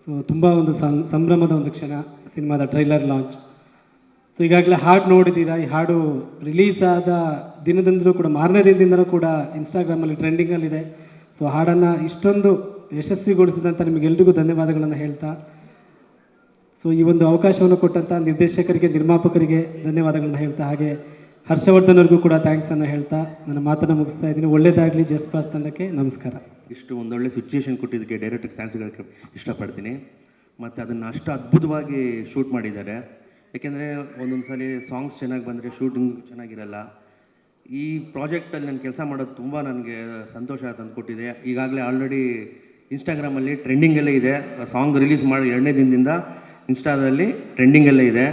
So ತುಂಬ ಒಂದು ಸಂಭ್ರಮದ ಒಂದು ಕ್ಷಣ ಸಿನಿಮಾದ ಟ್ರೈಲರ್ ಲಾಂಚ್. ಸೊ ಈಗಾಗಲೇ ಹಾಡು ನೋಡಿದ್ದೀರಾ. ಈ ಹಾಡು ರಿಲೀಸ್ ಆದ ದಿನದಿಂದಲೂ ಕೂಡ ಮಾರನೇ ದಿನದಿಂದಲೂ ಕೂಡ ಇನ್ಸ್ಟಾಗ್ರಾಮಲ್ಲಿ ಟ್ರೆಂಡಿಂಗಲ್ಲಿದೆ. ಸೊ ಹಾಡನ್ನು ಇಷ್ಟೊಂದು ಯಶಸ್ವಿಗೊಳಿಸಿದಂಥ ನಿಮಗೆಲ್ರಿಗೂ ಧನ್ಯವಾದಗಳನ್ನು ಹೇಳ್ತಾ, ಸೊ ಈ ಒಂದು ಅವಕಾಶವನ್ನು ಕೊಟ್ಟಂಥ ನಿರ್ದೇಶಕರಿಗೆ, ನಿರ್ಮಾಪಕರಿಗೆ ಧನ್ಯವಾದಗಳನ್ನು ಹೇಳ್ತಾ, ಹಾಗೆ ಹರ್ಷವರ್ಧನ್ ಅವ್ರಿಗೂ ಕೂಡ ಥ್ಯಾಂಕ್ಸನ್ನು ಹೇಳ್ತಾ ನನ್ನ ಮಾತನ್ನು ಮುಗಿಸ್ತಾ ಇದ್ದೀನಿ. ಒಳ್ಳೆಯದಾಗಲಿ ಜಸ್ಟ್ ಪಾಸ್ ತಂಡಕ್ಕೆ. ನಮಸ್ಕಾರ. ಇಷ್ಟು ಒಂದೊಳ್ಳೆ ಸಿಚುಯೇಷನ್ ಕೊಟ್ಟಿದ್ದಕ್ಕೆ ಡೈರೆಕ್ಟ್ರಿಗೆ ಥ್ಯಾಂಕ್ಸ್ ಹೇಳೋಕ್ಕೆ ಇಷ್ಟಪಡ್ತೀನಿ. ಮತ್ತು ಅದನ್ನು ಅಷ್ಟು ಅದ್ಭುತವಾಗಿ ಶೂಟ್ ಮಾಡಿದ್ದಾರೆ. ಯಾಕೆಂದರೆ ಒಂದೊಂದು ಸಲ ಸಾಂಗ್ಸ್ ಚೆನ್ನಾಗಿ ಬಂದರೆ ಶೂಟಿಂಗ್ ಚೆನ್ನಾಗಿರಲ್ಲ. ಈ ಪ್ರಾಜೆಕ್ಟಲ್ಲಿ ನಾನು ಕೆಲಸ ಮಾಡೋದು ತುಂಬ ನನಗೆ ಸಂತೋಷ ತಂದುಕೊಟ್ಟಿದೆ. ಈಗಾಗಲೇ ಆಲ್ರೆಡಿ ಇನ್ಸ್ಟಾಗ್ರಾಮಲ್ಲಿ ಟ್ರೆಂಡಿಂಗಲ್ಲೇ ಇದೆ. ಸಾಂಗ್ ರಿಲೀಸ್ ಮಾಡಿ 2ನೇ ದಿನದಿಂದ ಇನ್ಸ್ಟಾದಲ್ಲಿ ಟ್ರೆಂಡಿಂಗಲ್ಲೇ ಇದೆ.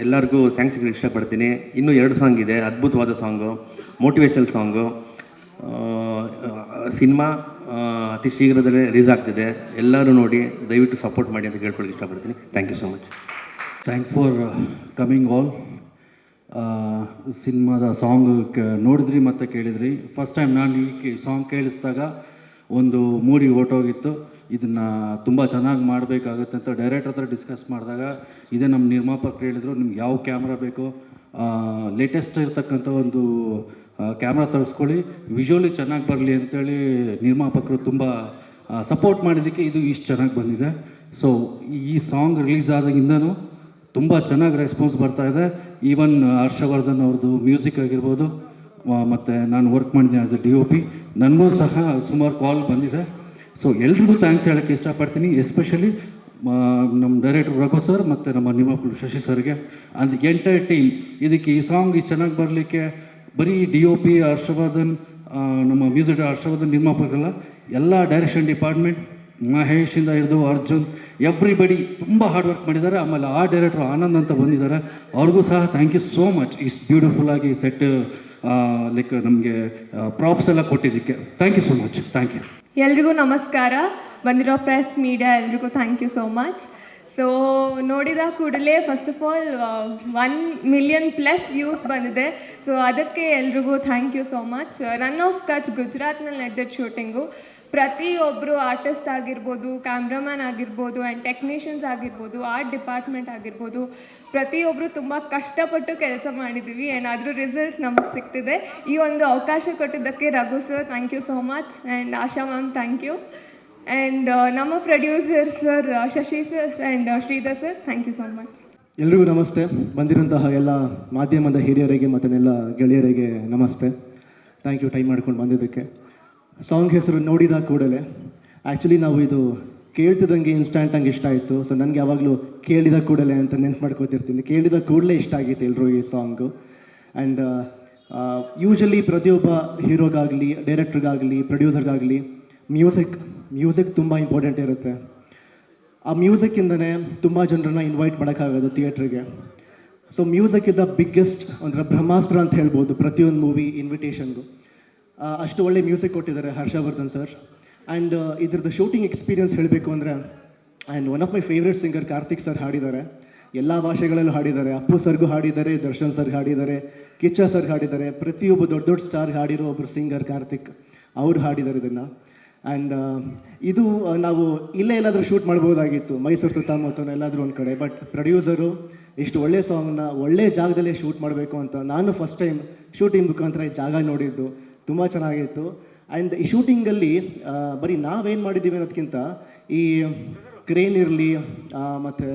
ಎಲ್ಲರಿಗೂ ಥ್ಯಾಂಕ್ಸ್ ಹೇಳಕ್ಕೆ ಇಷ್ಟಪಡ್ತೀನಿ. ಇನ್ನೂ 2 ಸಾಂಗ್ ಇದೆ, ಅದ್ಭುತವಾದ ಸಾಂಗು, ಮೋಟಿವೇಶ್ನಲ್ ಸಾಂಗು. ಸಿನಿಮಾ ಅತಿ ಶೀಘ್ರದಲ್ಲೇ ರಿಲೀಸ್ ಆಗ್ತಿದೆ. ಎಲ್ಲರೂ ನೋಡಿ, ದಯವಿಟ್ಟು ಸಪೋರ್ಟ್ ಮಾಡಿ ಅಂತ ಕೇಳ್ಕೊಳ್ಳೋಕೆ ಇಷ್ಟಪಡ್ತೀನಿ. Thank you so much. Thanks for coming all. ಸಿನಿಮಾದ ಸಾಂಗ್ ನೋಡಿದ್ರಿ ಮತ್ತು ಕೇಳಿದ್ರಿ. ಫಸ್ಟ್ ಟೈಮ್ ನಾನು ಈ ಸಾಂಗ್ ಕೇಳಿಸಿದಾಗ ಒಂದು ಮೂಡಿ ಹೊರ್ಟೋಗಿತ್ತು. ಇದನ್ನು ತುಂಬ ಚೆನ್ನಾಗಿ ಮಾಡಬೇಕಾಗುತ್ತೆ ಅಂತ ಡೈರೆಕ್ಟರ್ ಹತ್ರ ಡಿಸ್ಕಸ್ ಮಾಡಿದಾಗ ಇದೇ ನಮ್ಮ ನಿರ್ಮಾಪಕರು ಹೇಳಿದರು, ನಿಮ್ಗೆ ಯಾವ ಕ್ಯಾಮ್ರಾ ಬೇಕೋ ಲೇಟೆಸ್ಟ್ ಇರ್ತಕ್ಕಂಥ ಒಂದು ಕ್ಯಾಮ್ರಾ ತರಿಸ್ಕೊಳ್ಳಿ, ವಿಜುವಲಿ ಚೆನ್ನಾಗಿ ಬರಲಿ ಅಂತೇಳಿ ನಿರ್ಮಾಪಕರು ತುಂಬ ಸಪೋರ್ಟ್ ಮಾಡಿದ್ದಕ್ಕೆ ಇದು ಇಷ್ಟು ಚೆನ್ನಾಗಿ ಬಂದಿದೆ. ಸೊ ಈ ಸಾಂಗ್ ರಿಲೀಸ್ ಆದಾಗಿಂದನೂ ತುಂಬ ಚೆನ್ನಾಗಿ ರೆಸ್ಪಾನ್ಸ್ ಬರ್ತಾಯಿದೆ. ಈವನ್ ಹರ್ಷವರ್ಧನ್ ಅವ್ರದ್ದು ಮ್ಯೂಸಿಕ್ ಆಗಿರ್ಬೋದು, ಮತ್ತು ನಾನು ವರ್ಕ್ ಮಾಡಿದ್ದೀನಿ ಆ್ಯಸ್ ಎ DOP, ನನಗೂ ಸಹ ಸುಮಾರು ಕಾಲ್ ಬಂದಿದೆ. ಸೊ ಎಲ್ರಿಗೂ ಥ್ಯಾಂಕ್ಸ್ ಹೇಳೋಕ್ಕೆ ಇಷ್ಟಪಡ್ತೀನಿ. ಎಸ್ಪೆಷಲಿ ನಮ್ಮ ಡೈರೆಕ್ಟರ್ ರಘು ಸರ್ ಮತ್ತು ನಮ್ಮ ನಿರ್ಮಾಪಕರು ಶಶಿ ಸರ್ಗೆ ಆ್ಯಂಡ್ ಎಂಟೈರ್ ಟೀಮ್. ಇದಕ್ಕೆ ಈ ಸಾಂಗ್ ಇಷ್ಟು ಚೆನ್ನಾಗಿ ಬರಲಿಕ್ಕೆ ಬರೀ DOP ಹರ್ಷವರ್ಧನ್, ನಮ್ಮ ಮ್ಯೂಸಿಕ್ ಹರ್ಷವರ್ಧನ್ ನಿರ್ಮಾಪಕರಲ್ಲ, ಎಲ್ಲ ಡೈರೆಕ್ಷನ್ ಡಿಪಾರ್ಟ್ಮೆಂಟ್, ಮಹೇಶಿಂದ ಹಿಡಿದು ಅರ್ಜುನ್, ಎವ್ರಿಬಡಿ ತುಂಬ ಹಾರ್ಡ್ ವರ್ಕ್ ಮಾಡಿದ್ದಾರೆ. ಆಮೇಲೆ ಆ ಡೈರೆಕ್ಟ್ರು ಆನಂದ್ ಅಂತ ಬಂದಿದ್ದಾರೆ, ಅವ್ರಿಗೂ ಸಹ ಥ್ಯಾಂಕ್ ಯು ಸೋ ಮಚ್. ಇಷ್ಟು ಬ್ಯೂಟಿಫುಲ್ಲಾಗಿ ಸೆಟ್ ಲೈಕ್ ನಮಗೆ ಪ್ರಾಪ್ಸ್ ಎಲ್ಲ ಕೊಟ್ಟಿದ್ದಕ್ಕೆ thank you so much. Thank you. ಎಲ್ರಿಗೂ ನಮಸ್ಕಾರ. ಬಂದಿರೋ ಪ್ರೆಸ್ ಮೀಡಿಯಾ ಎಲ್ರಿಗೂ thank you so much. So ನೋಡಿದ ಕೂಡಲೇ first of all 1 million plus views ಬಂದಿದೆ. ಸೊ ಅದಕ್ಕೆ ಎಲ್ರಿಗೂ thank you so much. Rann of Kutch ಗುಜರಾತ್ನಲ್ಲಿ ನಡೆದಿದ್ದ ಶೂಟಿಂಗು. ಪ್ರತಿಯೊಬ್ಬರು ಆರ್ಟಿಸ್ಟ್ ಆಗಿರ್ಬೋದು, ಕ್ಯಾಮ್ರಾಮ್ಯಾನ್ ಆಗಿರ್ಬೋದು, ಆ್ಯಂಡ್ ಟೆಕ್ನಿಷಿಯನ್ಸ್ ಆಗಿರ್ಬೋದು, ಆರ್ಟ್ ಡಿಪಾರ್ಟ್ಮೆಂಟ್ ಆಗಿರ್ಬೋದು, ಪ್ರತಿಯೊಬ್ಬರು ತುಂಬ ಕಷ್ಟಪಟ್ಟು ಕೆಲಸ ಮಾಡಿದ್ದೀವಿ. ಆ್ಯಂಡ್ ಅದ್ರ ರಿಸಲ್ಟ್ಸ್ ನಮಗೆ ಸಿಗ್ತಿದೆ. ಈ ಒಂದು ಅವಕಾಶ ಕೊಟ್ಟಿದ್ದಕ್ಕೆ Raghu sir thank you so much, and Asha ma'am thank you, and ನಮ್ಮ producer sir Shashi sir and Shridhar sir thank you so much. ಎಲ್ರಿಗೂ ನಮಸ್ತೆ. ಬಂದಿರುವಂತಹ ಎಲ್ಲ ಮಾಧ್ಯಮದ ಹಿರಿಯರಿಗೆ ಮತ್ತು ಎಲ್ಲ ಗೆಳೆಯರಿಗೆ ನಮಸ್ತೆ. ಥ್ಯಾಂಕ್ ಯು ಟೈಮ್ ಮಾಡ್ಕೊಂಡು ಬಂದಿದ್ದಕ್ಕೆ. ಸಾಂಗ್ ಹೆಸರು ನೋಡಿದ ಕೂಡಲೇ. ಆ್ಯಕ್ಚುಲಿ ನಾವು ಇದು ಕೇಳ್ತಿದ್ದಂಗೆ ಇನ್ಸ್ಟ್ಯಾಂಟಂಗೆ ಇಷ್ಟ ಆಯಿತು. ಸೊ ನನಗೆ ಯಾವಾಗಲೂ ಕೇಳಿದ ಕೂಡಲೇ ಅಂತ ನೆನ್ಪು ಮಾಡ್ಕೋತಿರ್ತೀನಿ. ಕೇಳಿದ ಕೂಡಲೇ ಇಷ್ಟ ಆಗಿತ್ತು ಎಲ್ಲರೂ ಈ ಸಾಂಗು. ಆ್ಯಂಡ್ ಯೂಶಲಿ ಪ್ರತಿಯೊಬ್ಬ ಹೀರೋಗಾಗಲಿ, ಡೈರೆಕ್ಟ್ರಿಗಾಗಲಿ, ಪ್ರೊಡ್ಯೂಸರ್ಗಾಗಲಿ ಮ್ಯೂಸಿಕ್ ತುಂಬ ಇಂಪಾರ್ಟೆಂಟ್ ಇರುತ್ತೆ. ಆ ಮ್ಯೂಸಿಕ್ಕಿಂದನೇ ತುಂಬ ಜನರನ್ನ ಇನ್ವೈಟ್ ಮಾಡೋಕ್ಕಾಗೋದು ಥಿಯೇಟ್ರಿಗೆ. So music is the biggest ಅಂದರೆ ಬ್ರಹ್ಮಾಸ್ತ್ರ ಅಂತ ಹೇಳ್ಬೋದು ಪ್ರತಿಯೊಂದು ಮೂವಿ ಇನ್ವಿಟೇಷನ್ಗೂ. ಅಷ್ಟು ಒಳ್ಳೆ ಮ್ಯೂಸಿಕ್ ಕೊಟ್ಟಿದ್ದಾರೆ ಹರ್ಷವರ್ಧನ್ ಸರ್. ಆ್ಯಂಡ್ ಇದ್ರದ್ದು ಶೂಟಿಂಗ್ ಎಕ್ಸ್ಪೀರಿಯನ್ಸ್ ಹೇಳಬೇಕು ಅಂದರೆ, and one of my favourite singer Karthik sir ಹಾಡಿದ್ದಾರೆ. ಎಲ್ಲ ಭಾಷೆಗಳಲ್ಲೂ ಹಾಡಿದ್ದಾರೆ. ಅಪ್ಪು ಸರ್ಗೂ ಹಾಡಿದ್ದಾರೆ, ದರ್ಶನ್ ಸರ್ಗೆ ಹಾಡಿದ್ದಾರೆ, ಕಿಚ್ಚ ಸರ್ಗೆ ಹಾಡಿದ್ದಾರೆ. ಪ್ರತಿಯೊಬ್ಬ ದೊಡ್ಡ ದೊಡ್ಡ ಸ್ಟಾರ್ಗೆ ಹಾಡಿರೋ ಒಬ್ಬರು ಸಿಂಗರ್ ಕಾರ್ತಿಕ್, ಅವ್ರು ಹಾಡಿದ್ದಾರೆ ಇದನ್ನು. ಆ್ಯಂಡ್ ಇದು ನಾವು ಇಲ್ಲೇ ಎಲ್ಲಾದರೂ ಶೂಟ್ ಮಾಡ್ಬೋದಾಗಿತ್ತು, ಮೈಸೂರು ಸುತ್ತಮುತ್ತ ಎಲ್ಲಾದರೂ ಒಂದು ಕಡೆ. ಬಟ್ ಪ್ರೊಡ್ಯೂಸರು ಇಷ್ಟು ಒಳ್ಳೆ ಸಾಂಗ್ನ ಒಳ್ಳೆ ಜಾಗದಲ್ಲೇ ಶೂಟ್ ಮಾಡಬೇಕು ಅಂತ ನಾನು ಫಸ್ಟ್ ಟೈಮ್ ಶೂಟಿಂಗ್ ಮುಖಾಂತರ ಈ ಜಾಗ ನೋಡಿದ್ದು. ತುಂಬ ಚೆನ್ನಾಗಿತ್ತು. ಆ್ಯಂಡ್ ಈ ಶೂಟಿಂಗಲ್ಲಿ ಬರೀ ನಾವೇನು ಮಾಡಿದ್ದೀವಿ ಅನ್ನೋದಕ್ಕಿಂತ ಈ ಕ್ರೇನ್ ಇರಲಿ, ಮತ್ತು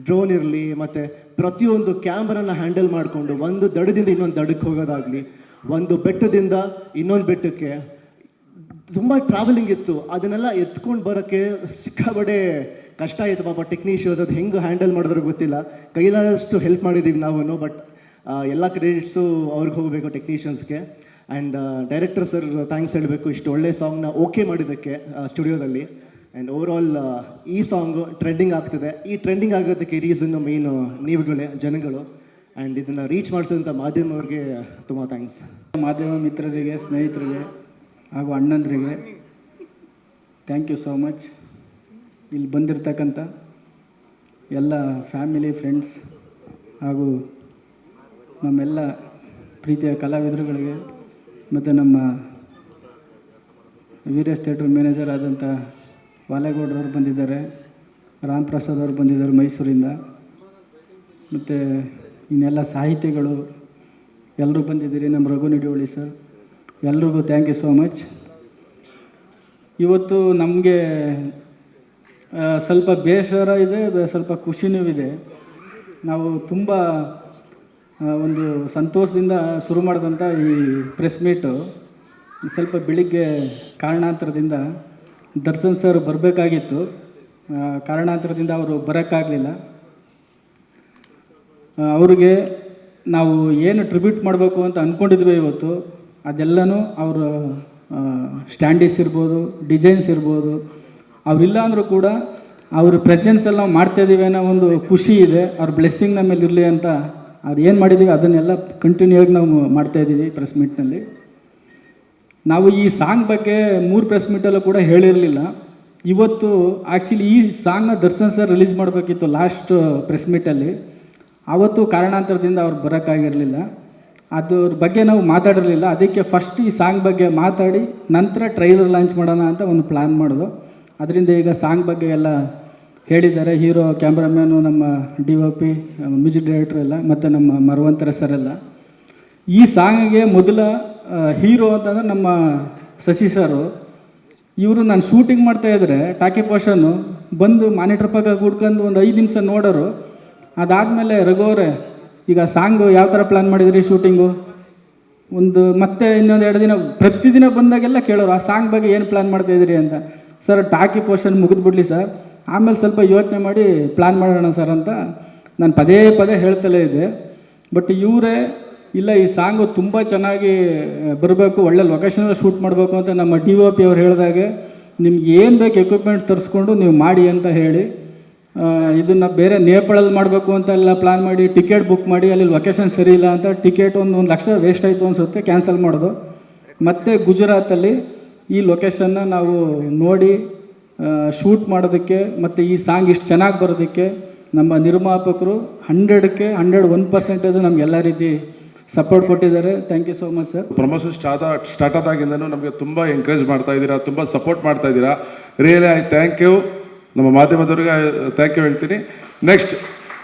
ಡ್ರೋನ್ ಇರಲಿ, ಮತ್ತು ಪ್ರತಿಯೊಂದು ಕ್ಯಾಮ್ರಾನ ಹ್ಯಾಂಡಲ್ ಮಾಡಿಕೊಂಡು ಒಂದು ದಡದಿಂದ ಇನ್ನೊಂದು ದಡಕ್ಕೆ ಹೋಗೋದಾಗಲಿ, ಒಂದು ಬೆಟ್ಟದಿಂದ ಇನ್ನೊಂದು ಬೆಟ್ಟಕ್ಕೆ ತುಂಬ ಟ್ರಾವೆಲಿಂಗ್ ಇತ್ತು. ಅದನ್ನೆಲ್ಲ ಎತ್ಕೊಂಡು ಬರೋಕ್ಕೆ ಸಿಕ್ಕಾಬಡೆ ಕಷ್ಟ ಆಯಿತು. ಪಾಪ ಟೆಕ್ನಿಷಿಯನ್ಸ್ ಅದು ಹೆಂಗೆ ಹ್ಯಾಂಡಲ್ ಮಾಡಿದ್ರು ಗೊತ್ತಿಲ್ಲ. ಕೈಲಾದಷ್ಟು ಹೆಲ್ಪ್ ಮಾಡಿದ್ದೀವಿ ನಾವು. ಬಟ್ ಎಲ್ಲ ಕ್ರೆಡಿಟ್ಸು ಅವ್ರಿಗೆ ಹೋಗಬೇಕು, ಟೆಕ್ನಿಷಿಯನ್ಸ್ಗೆ. ಆ್ಯಂಡ್ ಡೈರೆಕ್ಟರ್ ಸರ್ ಥ್ಯಾಂಕ್ಸ್ ಹೇಳಬೇಕು ಇಷ್ಟು ಒಳ್ಳೆ ಸಾಂಗ್ನ ಓಕೆ ಮಾಡಿದ್ದಕ್ಕೆ ಸ್ಟುಡಿಯೋದಲ್ಲಿ. ಆ್ಯಂಡ್ ಓವರಾಲ್ ಈ ಸಾಂಗು ಟ್ರೆಂಡಿಂಗ್ ಆಗ್ತಿದೆ. ಈ ಟ್ರೆಂಡಿಂಗ್ ಆಗೋದಕ್ಕೆ ರೀಸನ್ನು ಮೇಯ್ನು ನೀವುಗಳೇ, ಜನಗಳು. ಆ್ಯಂಡ್ ಇದನ್ನು ರೀಚ್ ಮಾಡಿಸೋಂಥ ಮಾಧ್ಯಮವ್ರಿಗೆ ತುಂಬ ಥ್ಯಾಂಕ್ಸ್. ಮಾಧ್ಯಮ ಮಿತ್ರರಿಗೆ, ಸ್ನೇಹಿತರಿಗೆ ಹಾಗೂ ಅಣ್ಣಂದರಿಗೆ ಥ್ಯಾಂಕ್ ಯು ಸೋ ಮಚ್. ಇಲ್ಲಿ ಬಂದಿರತಕ್ಕಂಥ ಎಲ್ಲ ಫ್ಯಾಮಿಲಿ, ಫ್ರೆಂಡ್ಸ್ ಹಾಗೂ ನಮ್ಮೆಲ್ಲ ಪ್ರೀತಿಯ ಕಲಾವಿದರುಗಳಿಗೆ ಮತ್ತು ನಮ್ಮ ವೀರೇಶ್ ಥಿಯೇಟ್ರ್ ಮ್ಯಾನೇಜರ್ ಆದಂಥ ವಾಲೇಗೌಡರವ್ರು ಬಂದಿದ್ದಾರೆ, ರಾಮ್ ಪ್ರಸಾದ್ ಅವರು ಬಂದಿದ್ದಾರೆ ಮೈಸೂರಿಂದ, ಮತ್ತು ಇನ್ನೆಲ್ಲ ಸಾಹಿತಿಗಳು ಎಲ್ಲರೂ ಬಂದಿದ್ದೀರಿ. ನಮ್ಮ ರಘು ನಿಡಿವಳ್ಳಿ ಸರ್, ಎಲ್ರಿಗೂ ಥ್ಯಾಂಕ್ ಯು ಸೋ ಮಚ್. ಇವತ್ತು ನಮಗೆ ಸ್ವಲ್ಪ ಬೇಸರ ಇದೆ, ಸ್ವಲ್ಪ ಖುಷಿನೂ ಇದೆ. ನಾವು ತುಂಬ ಒಂದು ಸಂತೋಷದಿಂದ ಶುರು ಮಾಡಿದಂಥ ಈ ಪ್ರೆಸ್ ಮೀಟು ಸ್ವಲ್ಪ ಬೆಳಿಗ್ಗೆ ಕಾರಣಾಂತರದಿಂದ ದರ್ಶನ್ ಸರ್ ಬರಬೇಕಾಗಿತ್ತು, ಕಾರಣಾಂತರದಿಂದ ಅವರು ಬರೋಕ್ಕಾಗಲಿಲ್ಲ. ಅವ್ರಿಗೆ ನಾವು ಏನು ಟ್ರಿಬ್ಯೂಟ್ ಮಾಡಬೇಕು ಅಂತ ಅಂದ್ಕೊಂಡಿದ್ವಿ ಇವತ್ತು, ಅದೆಲ್ಲನೂ ಅವರು ಸ್ಟ್ಯಾಂಡೀಸ್ ಇರ್ಬೋದು, ಡಿಸೈನ್ಸ್ ಇರ್ಬೋದು, ಅವರಿಲ್ಲ ಅಂದರೂ ಕೂಡ ಅವ್ರ ಪ್ರೆಸೆನ್ಸಲ್ಲಿ ನಾವು ಮಾಡ್ತಾಯಿದ್ದೀವಿ ಅನ್ನೋ ಒಂದು ಖುಷಿ ಇದೆ. ಅವ್ರ ಬ್ಲೆಸ್ಸಿಂಗ್ ನಮ್ಮ ಮೇಲೆ ಇರಲಿ ಅಂತ ಅವ್ರು ಏನು ಮಾಡಿದ್ದೀವಿ ಅದನ್ನೆಲ್ಲ ಕಂಟಿನ್ಯೂ ಆಗಿ ನಾವು ಮಾಡ್ತಾಯಿದ್ದೀವಿ ಪ್ರೆಸ್ ಮೀಟ್ನಲ್ಲಿ. ನಾವು ಈ ಸಾಂಗ್ ಬಗ್ಗೆ 3 ಪ್ರೆಸ್ ಮೀಟಲ್ಲೂ ಕೂಡ ಹೇಳಿರಲಿಲ್ಲ. ಇವತ್ತು ಆ್ಯಕ್ಚುಲಿ ಈ ಸಾಂಗ್ನ ದರ್ಶನ್ ಸರ್ ರಿಲೀಸ್ ಮಾಡಬೇಕಿತ್ತು ಲಾಸ್ಟ್ ಪ್ರೆಸ್ ಮೀಟಲ್ಲಿ. ಆವತ್ತು ಕಾರಣಾಂತರದಿಂದ ಅವ್ರು ಬರೋಕ್ಕಾಗಿರಲಿಲ್ಲ, ಅದ್ರ ಬಗ್ಗೆ ನಾವು ಮಾತಾಡಿರಲಿಲ್ಲ. ಅದಕ್ಕೆ ಫಸ್ಟ್ ಈ ಸಾಂಗ್ ಬಗ್ಗೆ ಮಾತಾಡಿ ನಂತರ ಟ್ರೈಲರ್ ಲಾಂಚ್ ಮಾಡೋಣ ಅಂತ ಒಂದು ಪ್ಲ್ಯಾನ್ ಮಾಡೋದು. ಅದರಿಂದ ಈಗ ಸಾಂಗ್ ಬಗ್ಗೆ ಎಲ್ಲ ಹೇಳಿದ್ದಾರೆ. ಹೀರೋ, ಕ್ಯಾಮ್ರಾಮ್ಯಾನು, ನಮ್ಮ DOP, ಮ್ಯೂಸಿಕ್ ಡೈರೆಕ್ಟ್ರ್ ಎಲ್ಲ, ಮತ್ತು ನಮ್ಮ ಮರವಂತರ ಸರ್ ಎಲ್ಲ. ಈ ಸಾಂಗಿಗೆ ಮೊದಲ ಹೀರೋ ಅಂತಂದರೆ ನಮ್ಮ ಶಶಿ ಸರು. ಇವರು ನಾನು ಶೂಟಿಂಗ್ ಮಾಡ್ತಾಯಿದ್ರೆ ಟಾಕಿ ಪೋಷನ್ನು ಬಂದು ಮಾನಿಟ್ರ್ ಪಕ್ಕ ಕೂಡ್ಕೊಂಡು ಒಂದು 5 ನಿಮಿಷ ನೋಡೋರು. ಅದಾದಮೇಲೆ ರಘುವರೇ, ಈಗ ಸಾಂಗು ಯಾವ ಥರ ಪ್ಲ್ಯಾನ್ ಮಾಡಿದ್ರಿ ಶೂಟಿಂಗು? ಮತ್ತೆ ಇನ್ನೊಂದು 2 ದಿನ ಪ್ರತಿದಿನ ಬಂದಾಗೆಲ್ಲ ಕೇಳೋರು, ಆ ಸಾಂಗ್ ಬಗ್ಗೆ ಏನು ಪ್ಲ್ಯಾನ್ ಮಾಡ್ತಾಯಿದ್ರಿ ಅಂತ. ಸರ್, ಟಾಕಿ ಪೋರ್ಷನ್ ಮುಗಿದ್ಬಿಡ್ಲಿ ಸರ್, ಆಮೇಲೆ ಸ್ವಲ್ಪ ಯೋಚನೆ ಮಾಡಿ ಪ್ಲ್ಯಾನ್ ಮಾಡೋಣ ಸರ್ ಅಂತ ನಾನು ಪದೇ ಪದೇ ಹೇಳ್ತಲೇ ಇದ್ದೆ. ಬಟ್ ಇವರೇ ಇಲ್ಲ, ಈ ಸಾಂಗು ತುಂಬ ಚೆನ್ನಾಗಿ ಬರಬೇಕು, ಒಳ್ಳೆ ಲೊಕೇಶನಲ್ಲಿ ಶೂಟ್ ಮಾಡಬೇಕು ಅಂತ ನಮ್ಮ DOP ಅವ್ರು ಹೇಳಿದಾಗೆ ನಿಮ್ಗೆ ಏನು ಬೇಕು ಎಕ್ವಿಪ್ಮೆಂಟ್ ತರಿಸ್ಕೊಂಡು ನೀವು ಮಾಡಿ ಅಂತ ಹೇಳಿ ಇದನ್ನು ಬೇರೆ ನೇಪಾಳಲ್ಲಿ ಮಾಡಬೇಕು ಅಂತ ಎಲ್ಲ ಪ್ಲ್ಯಾನ್ ಮಾಡಿ ಟಿಕೆಟ್ ಬುಕ್ ಮಾಡಿ ಅಲ್ಲಿ ಲೊಕೇಶನ್ ಸರಿ ಇಲ್ಲ ಅಂತ ಟಿಕೆಟ್ ಒಂದು 1 ಲಕ್ಷ ವೇಸ್ಟ್ ಆಯಿತು ಅನಿಸುತ್ತೆ, ಕ್ಯಾನ್ಸಲ್ ಮಾಡೋದು. ಮತ್ತು ಗುಜರಾತಲ್ಲಿ ಈ ಲೊಕೇಶನ್ನ ನಾವು ನೋಡಿ ಶೂಟ್ ಮಾಡೋದಕ್ಕೆ ಮತ್ತು ಈ ಸಾಂಗ್ ಇಷ್ಟು ಚೆನ್ನಾಗಿ ಬರೋದಕ್ಕೆ ನಮ್ಮ ನಿರ್ಮಾಪಕರು 100ಕ್ಕೆ 101% ನಮಗೆಲ್ಲ ರೀತಿ ಸಪೋರ್ಟ್ ಕೊಟ್ಟಿದ್ದಾರೆ. Thank you so much sir. Promotion start ಆದಾಗಿಂದನೂ ನಮಗೆ ತುಂಬ ಎಂಕರೇಜ್ ಮಾಡ್ತಾ ಇದ್ದೀರಾ, ತುಂಬ ಸಪೋರ್ಟ್ ಮಾಡ್ತಾ ಇದ್ದೀರಾ. Really I thank you. ನಮ್ಮ ಮಾಧ್ಯಮದವ್ರಿಗೆ ಥ್ಯಾಂಕ್ ಯು ಹೇಳ್ತೀನಿ. ನೆಕ್ಸ್ಟ್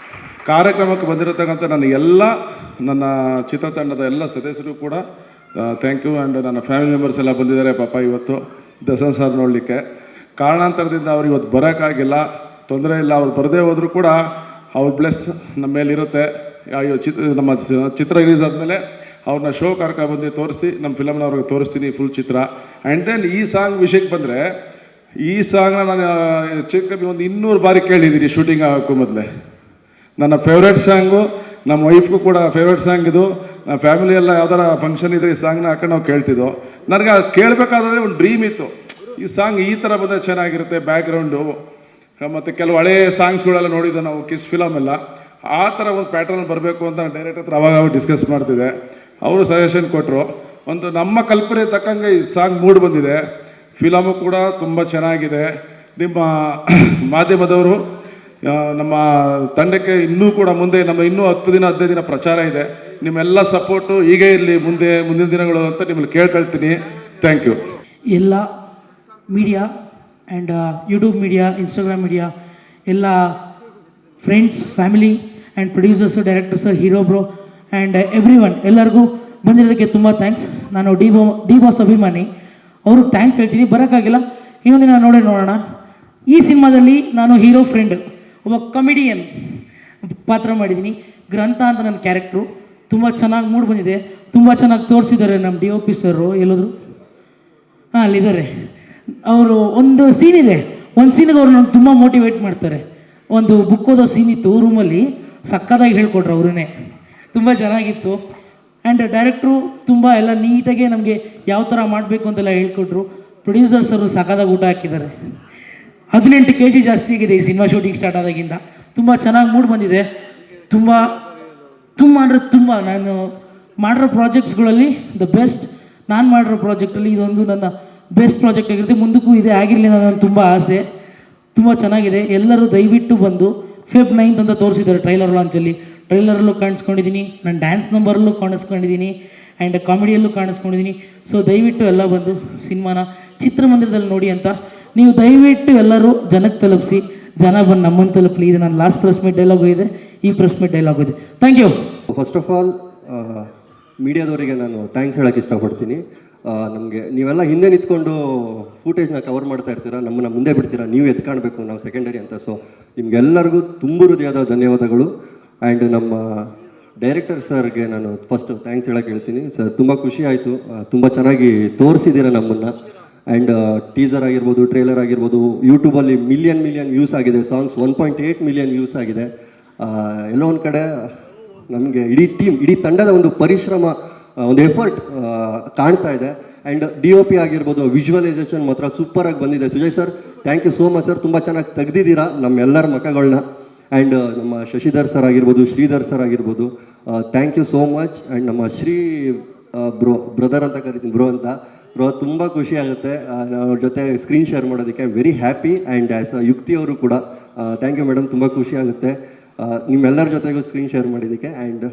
ಕಾರ್ಯಕ್ರಮಕ್ಕೆ ಬಂದಿರತಕ್ಕಂಥ ನನ್ನ ಚಿತ್ರತಂಡದ ಎಲ್ಲ ಸದಸ್ಯರು ಕೂಡ ಥ್ಯಾಂಕ್ ಯು. ಆ್ಯಂಡ್ ನನ್ನ ಫ್ಯಾಮಿಲಿ ಮೆಂಬರ್ಸ್ ಎಲ್ಲ ಬಂದಿದ್ದಾರೆ ಪಾಪ ಇವತ್ತು ದರ್ಶನ್ ಸರ್ ನೋಡಲಿಕ್ಕೆ. ಕಾರಣಾಂತರದಿಂದ ಅವ್ರು ಇವತ್ತು ಬರೋಕ್ಕಾಗಿಲ್ಲ, ತೊಂದರೆ ಇಲ್ಲ. ಅವ್ರು ಬರದೇ ಹೋದರೂ ಕೂಡ ಅವ್ರ ಬ್ಲೆಸ್ ನಮ್ಮ ಮೇಲಿರುತ್ತೆ. ನಮ್ಮ ಚಿತ್ರ ರಿಲೀಸ್ ಆದಮೇಲೆ ಅವ್ರನ್ನ ಶೋ ಕರ್ಕೊಂಡ್ಬಂದು ತೋರಿಸಿ ನಮ್ಮ ಫಿಲಮ್ನ ಅವ್ರಿಗೆ ತೋರಿಸ್ತೀನಿ ಫುಲ್ ಚಿತ್ರ. ಆ್ಯಂಡ್ ದೆನ್ ಈ ಸಾಂಗ್ ವಿಷಯಕ್ಕೆ ಬಂದರೆ, ಈ ಸಾಂಗ್ನ ನಾನು ಚಿಕ್ಕ ಒಂದು 200 ಬಾರಿ ಕೇಳಿದ್ದೀನಿ ಶೂಟಿಂಗ್ ಆಗೋಕ್ಕೂ ಮೊದಲೇ. ನನ್ನ ಫೇವ್ರೇಟ್ ಸಾಂಗು, ನಮ್ಮ ವೈಫ್ಗೂ ಕೂಡ ಫೇವ್ರೇಟ್ ಸಾಂಗ್ ಇದು. ನಮ್ಮ ಫ್ಯಾಮಿಲಿ ಎಲ್ಲ ಯಾವ್ದಾರ ಫಂಕ್ಷನ್ ಇದ್ರೆ ಈ ಸಾಂಗ್ನ ಹಾಕೊಂಡು ನಾವು ಕೇಳ್ತಿದ್ದೋ. ನನಗೆ ಅದು ಕೇಳಬೇಕಾದ್ರೆ ಒಂದು ಡ್ರೀಮ್ ಇತ್ತು, ಈ ಸಾಂಗ್ ಈ ಥರ ಬಂದರೆ ಚೆನ್ನಾಗಿರುತ್ತೆ, ಬ್ಯಾಕ್ಗ್ರೌಂಡು. ಮತ್ತು ಕೆಲವು ಹಳೇ ಸಾಂಗ್ಸ್ಗಳೆಲ್ಲ ನೋಡಿದ್ದು ನಾವು ಕಿಸ್ ಫಿಲಮ್ ಎಲ್ಲ, ಆ ಥರ ಒಂದು ಪ್ಯಾಟರ್ನ್ ಬರಬೇಕು ಅಂತ ಡೈರೆಕ್ಟರ್ ಹತ್ರ ಅವಾಗ ಡಿಸ್ಕಸ್ ಮಾಡ್ತಿದ್ದೆ. ಅವರು ಸಜೆಷನ್ ಕೊಟ್ಟರು. ಒಂದು ನಮ್ಮ ಕಲ್ಪನೆ ತಕ್ಕಂಗೆ ಈ ಸಾಂಗ್ ಮೂಡ್ ಬಂದಿದೆ. ಫಿಲಮು ಕೂಡ ತುಂಬ ಚೆನ್ನಾಗಿದೆ. ನಿಮ್ಮ ಮಾಧ್ಯಮದವರು ನಮ್ಮ ತಂಡಕ್ಕೆ ಇನ್ನೂ ಕೂಡ ಮುಂದೆ ಇನ್ನೂ 10 ದಿನ 15 ದಿನ ಪ್ರಚಾರ ಇದೆ. ನಿಮ್ಮೆಲ್ಲ ಸಪೋರ್ಟು ಹೀಗೆ ಇರಲಿ ಮುಂದಿನ ದಿನಗಳು ಅಂತ ನಿಮ್ಮಲ್ಲಿ ಕೇಳ್ಕೊಳ್ತೀನಿ. Thank you. ಎಲ್ಲ media and YouTube media, Instagram media, ಎಲ್ಲ friends, family and producers, directors, hero bro and everyone ಎಲ್ಲರಿಗೂ ಬಂದಿರೋದಕ್ಕೆ ತುಂಬ ಥ್ಯಾಂಕ್ಸ್. ನಾನು ಡಿ ಬಾಸ್ ಅಭಿಮಾನಿ, ಅವ್ರಿಗೆ ಥ್ಯಾಂಕ್ಸ್ ಹೇಳ್ತೀನಿ. ಬರೋಕ್ಕಾಗಿಲ್ಲ, ಇನ್ನೊಂದಿನ ನೋಡೋಣ. ಈ ಸಿನಿಮಾದಲ್ಲಿ ನಾನು ಹೀರೋ ಫ್ರೆಂಡ್, ಒಬ್ಬ ಕಮಿಡಿಯನ್ ಪಾತ್ರ ಮಾಡಿದ್ದೀನಿ. ಗ್ರಂಥ ಅಂತ ನನ್ನ ಕ್ಯಾರೆಕ್ಟ್ರು. ತುಂಬ ಚೆನ್ನಾಗಿ ಮೂಡ್ ಬಂದಿದೆ, ತುಂಬ ಚೆನ್ನಾಗಿ ತೋರಿಸಿದ್ದಾರೆ ನಮ್ಮ DOP ಸರು. ಎಲ್ಲೋದ್ರು? ಹಾಂ, ಅಲ್ಲಿದ್ದಾರೆ ಅವರು. ಒಂದು ಸೀನ್ ಇದೆ, ಒಂದು ಸೀನಿಗೆ ಅವ್ರು ನನಗೆ ತುಂಬ ಮೋಟಿವೇಟ್ ಮಾಡ್ತಾರೆ. ಒಂದು ಬುಕ್ ಓದೋ ಸೀನ್ ಇತ್ತು ರೂಮಲ್ಲಿ, ಸಕ್ಕತ್ತಾಗಿ ಹೇಳ್ಕೊಟ್ರು ಅವರೇ, ತುಂಬ ಚೆನ್ನಾಗಿತ್ತು. ಆ್ಯಂಡ್ ಡೈರೆಕ್ಟ್ರು ತುಂಬ ಎಲ್ಲ ನೀಟಾಗಿ ನಮಗೆ ಯಾವ ಥರ ಮಾಡಬೇಕು ಅಂತೆಲ್ಲ ಹೇಳ್ಕೊಟ್ರು. ಪ್ರೊಡ್ಯೂಸರ್ಸರು ಸಕ್ಕತ್ತಾಗಿ ಊಟ ಹಾಕಿದ್ದಾರೆ. 18 kg ಜಾಸ್ತಿ ಆಗಿದೆ ಈ ಸಿನಿಮಾ ಶೂಟಿಂಗ್ ಸ್ಟಾರ್ಟ್ ಆದಾಗಿಂದ. ತುಂಬ ಚೆನ್ನಾಗಿ ಮೂಡ್ ಬಂದಿದೆ. ತುಂಬ ಅಂದರೆ ತುಂಬ ನಾನು ಮಾಡಿರೋ ಪ್ರಾಜೆಕ್ಟ್ಸ್ಗಳಲ್ಲಿ ದ ಬೆಸ್ಟ್. ನಾನು ಮಾಡಿರೋ ಪ್ರಾಜೆಕ್ಟಲ್ಲಿ ಇದೊಂದು ನನ್ನ ಬೆಸ್ಟ್ ಪ್ರಾಜೆಕ್ಟ್ ಆಗಿರುತ್ತೆ. ಮುಂದಕ್ಕೂ ಇದೇ ಆಗಿರಲಿ ನನ್ನ ತುಂಬ ಆಸೆ. ತುಂಬ ಚೆನ್ನಾಗಿದೆ. ಎಲ್ಲರೂ ದಯವಿಟ್ಟು ಬಂದು Feb 9th ಅಂತ ತೋರಿಸಿದ್ದಾರೆ ಟ್ರೈಲರ್ ಲಾಂಚಲ್ಲಿ. ಟ್ರೈಲರಲ್ಲೂ ಕಾಣಿಸ್ಕೊಂಡಿದ್ದೀನಿ, ನಾನು ಡ್ಯಾನ್ಸ್ ನಂಬರಲ್ಲೂ ಕಾಣಿಸ್ಕೊಂಡಿದ್ದೀನಿ, ಆ್ಯಂಡ್ ಕಾಮಿಡಿಯಲ್ಲೂ ಕಾಣಿಸ್ಕೊಂಡಿದ್ದೀನಿ. ಸೊ ದಯವಿಟ್ಟು ಎಲ್ಲ ಬಂದು ಸಿನಿಮಾನ ಚಿತ್ರಮಂದಿರದಲ್ಲಿ ನೋಡಿ ಅಂತ ನೀವು ದಯವಿಟ್ಟು ಎಲ್ಲರೂ ಜನಕ್ಕೆ ತಲುಪಿಸಿ, ಜನ ಬಂದು ನಮ್ಮನ್ನು ತಲುಪಲಿ. ಇದು ನನ್ನ ಲಾಸ್ಟ್ ಪ್ರೆಸ್ ಮೀಟ್ ಡೈಲಾಗು ಇದೆ, ಈ ಪ್ರೆಸ್ ಮೀಟ್ ಡೈಲಾಗು ಇದೆ. Thank you. First of all ಮೀಡಿಯಾದವರಿಗೆ ನಾನು ಥ್ಯಾಂಕ್ಸ್ ಹೇಳೋಕ್ಕೆ ಇಷ್ಟಪಡ್ತೀನಿ. ನಮಗೆ ನೀವೆಲ್ಲ ಹಿಂದೆ ನಿಂತ್ಕೊಂಡು ಫೂಟೇಜ್ನ ಕವರ್ ಮಾಡ್ತಾ ಇರ್ತೀರಾ, ನಮ್ಮನ್ನು ಮುಂದೆ ಬಿಡ್ತೀರಾ, ನೀವು ಎತ್ಕಾಣಬೇಕು, ನಾವು ಸೆಕೆಂಡರಿ ಅಂತ. ಸೊ ನಿಮಗೆಲ್ಲರಿಗೂ ತುಂಬ ಹೃದಯದ ಧನ್ಯವಾದಗಳು. ಆ್ಯಂಡ್ ನಮ್ಮ ಡೈರೆಕ್ಟರ್ ಸರ್ಗೆ ನಾನು ಫಸ್ಟು ಥ್ಯಾಂಕ್ಸ್ ಹೇಳೋಕ್ಕೆ ಹೇಳ್ತೀನಿ. ಸರ್ ತುಂಬ ಖುಷಿ ಆಯಿತು, ತುಂಬ ಚೆನ್ನಾಗಿ ತೋರಿಸಿದ್ದೀರ ನಮ್ಮನ್ನು. ಆ್ಯಂಡ್ ಟೀಸರ್ ಆಗಿರ್ಬೋದು, ಟ್ರೇಲರ್ ಆಗಿರ್ಬೋದು, ಯೂಟ್ಯೂಬಲ್ಲಿ ಮಿಲಿಯನ್ ವ್ಯೂಸ್ ಆಗಿದೆ. ಸಾಂಗ್ಸ್ 1.8 ಮಿಲಿಯನ್ ವ್ಯೂಸ್ ಆಗಿದೆ. ಎಲ್ಲೋ ಒಂದು ಕಡೆ ನಮಗೆ ಇಡೀ ತಂಡದ ಒಂದು ಪರಿಶ್ರಮ, ಒಂದು ಎಫರ್ಟ್ ಕಾಣ್ತಾ ಇದೆ. ಆ್ಯಂಡ್ DOP ಆಗಿರ್ಬೋದು, ವಿಜುವಲೈಸೇಷನ್ ಮಾತ್ರ ಸೂಪರಾಗಿ ಬಂದಿದೆ. Sujay sir, thank you so much sir, ತುಂಬ ಚೆನ್ನಾಗಿ ತೆಗ್ದಿದ್ದೀರಾ ನಮ್ಮೆಲ್ಲರ ಮುಖಗಳನ್ನ. ಆ್ಯಂಡ್ ನಮ್ಮ ಶಶಿಧರ್ ಸರ್ ಆಗಿರ್ಬೋದು, ಶ್ರೀಧರ್ ಸರ್ ಆಗಿರ್ಬೋದು, thank you so much. And ನಮ್ಮ ಶ್ರೀ ಬ್ರದರ್ ಅಂತ ಕರಿತೀನಿ, ಬ್ರೋ ತುಂಬ ಖುಷಿ ಆಗುತ್ತೆ ಅವ್ರ ಜೊತೆ ಸ್ಕ್ರೀನ್ ಶೇರ್ ಮಾಡೋದಕ್ಕೆ. I am very happy. And as ಯುಕ್ತಿ ಅವರು ಕೂಡ ಥ್ಯಾಂಕ್ ಯು ಮೇಡಮ್, ತುಂಬ ಖುಷಿ ಆಗುತ್ತೆ ನಿಮ್ಮೆಲ್ಲರ ಜೊತೆಗೂ ಸ್ಕ್ರೀನ್ ಶೇರ್ ಮಾಡಿದ್ದಕ್ಕೆ. ಆ್ಯಂಡ್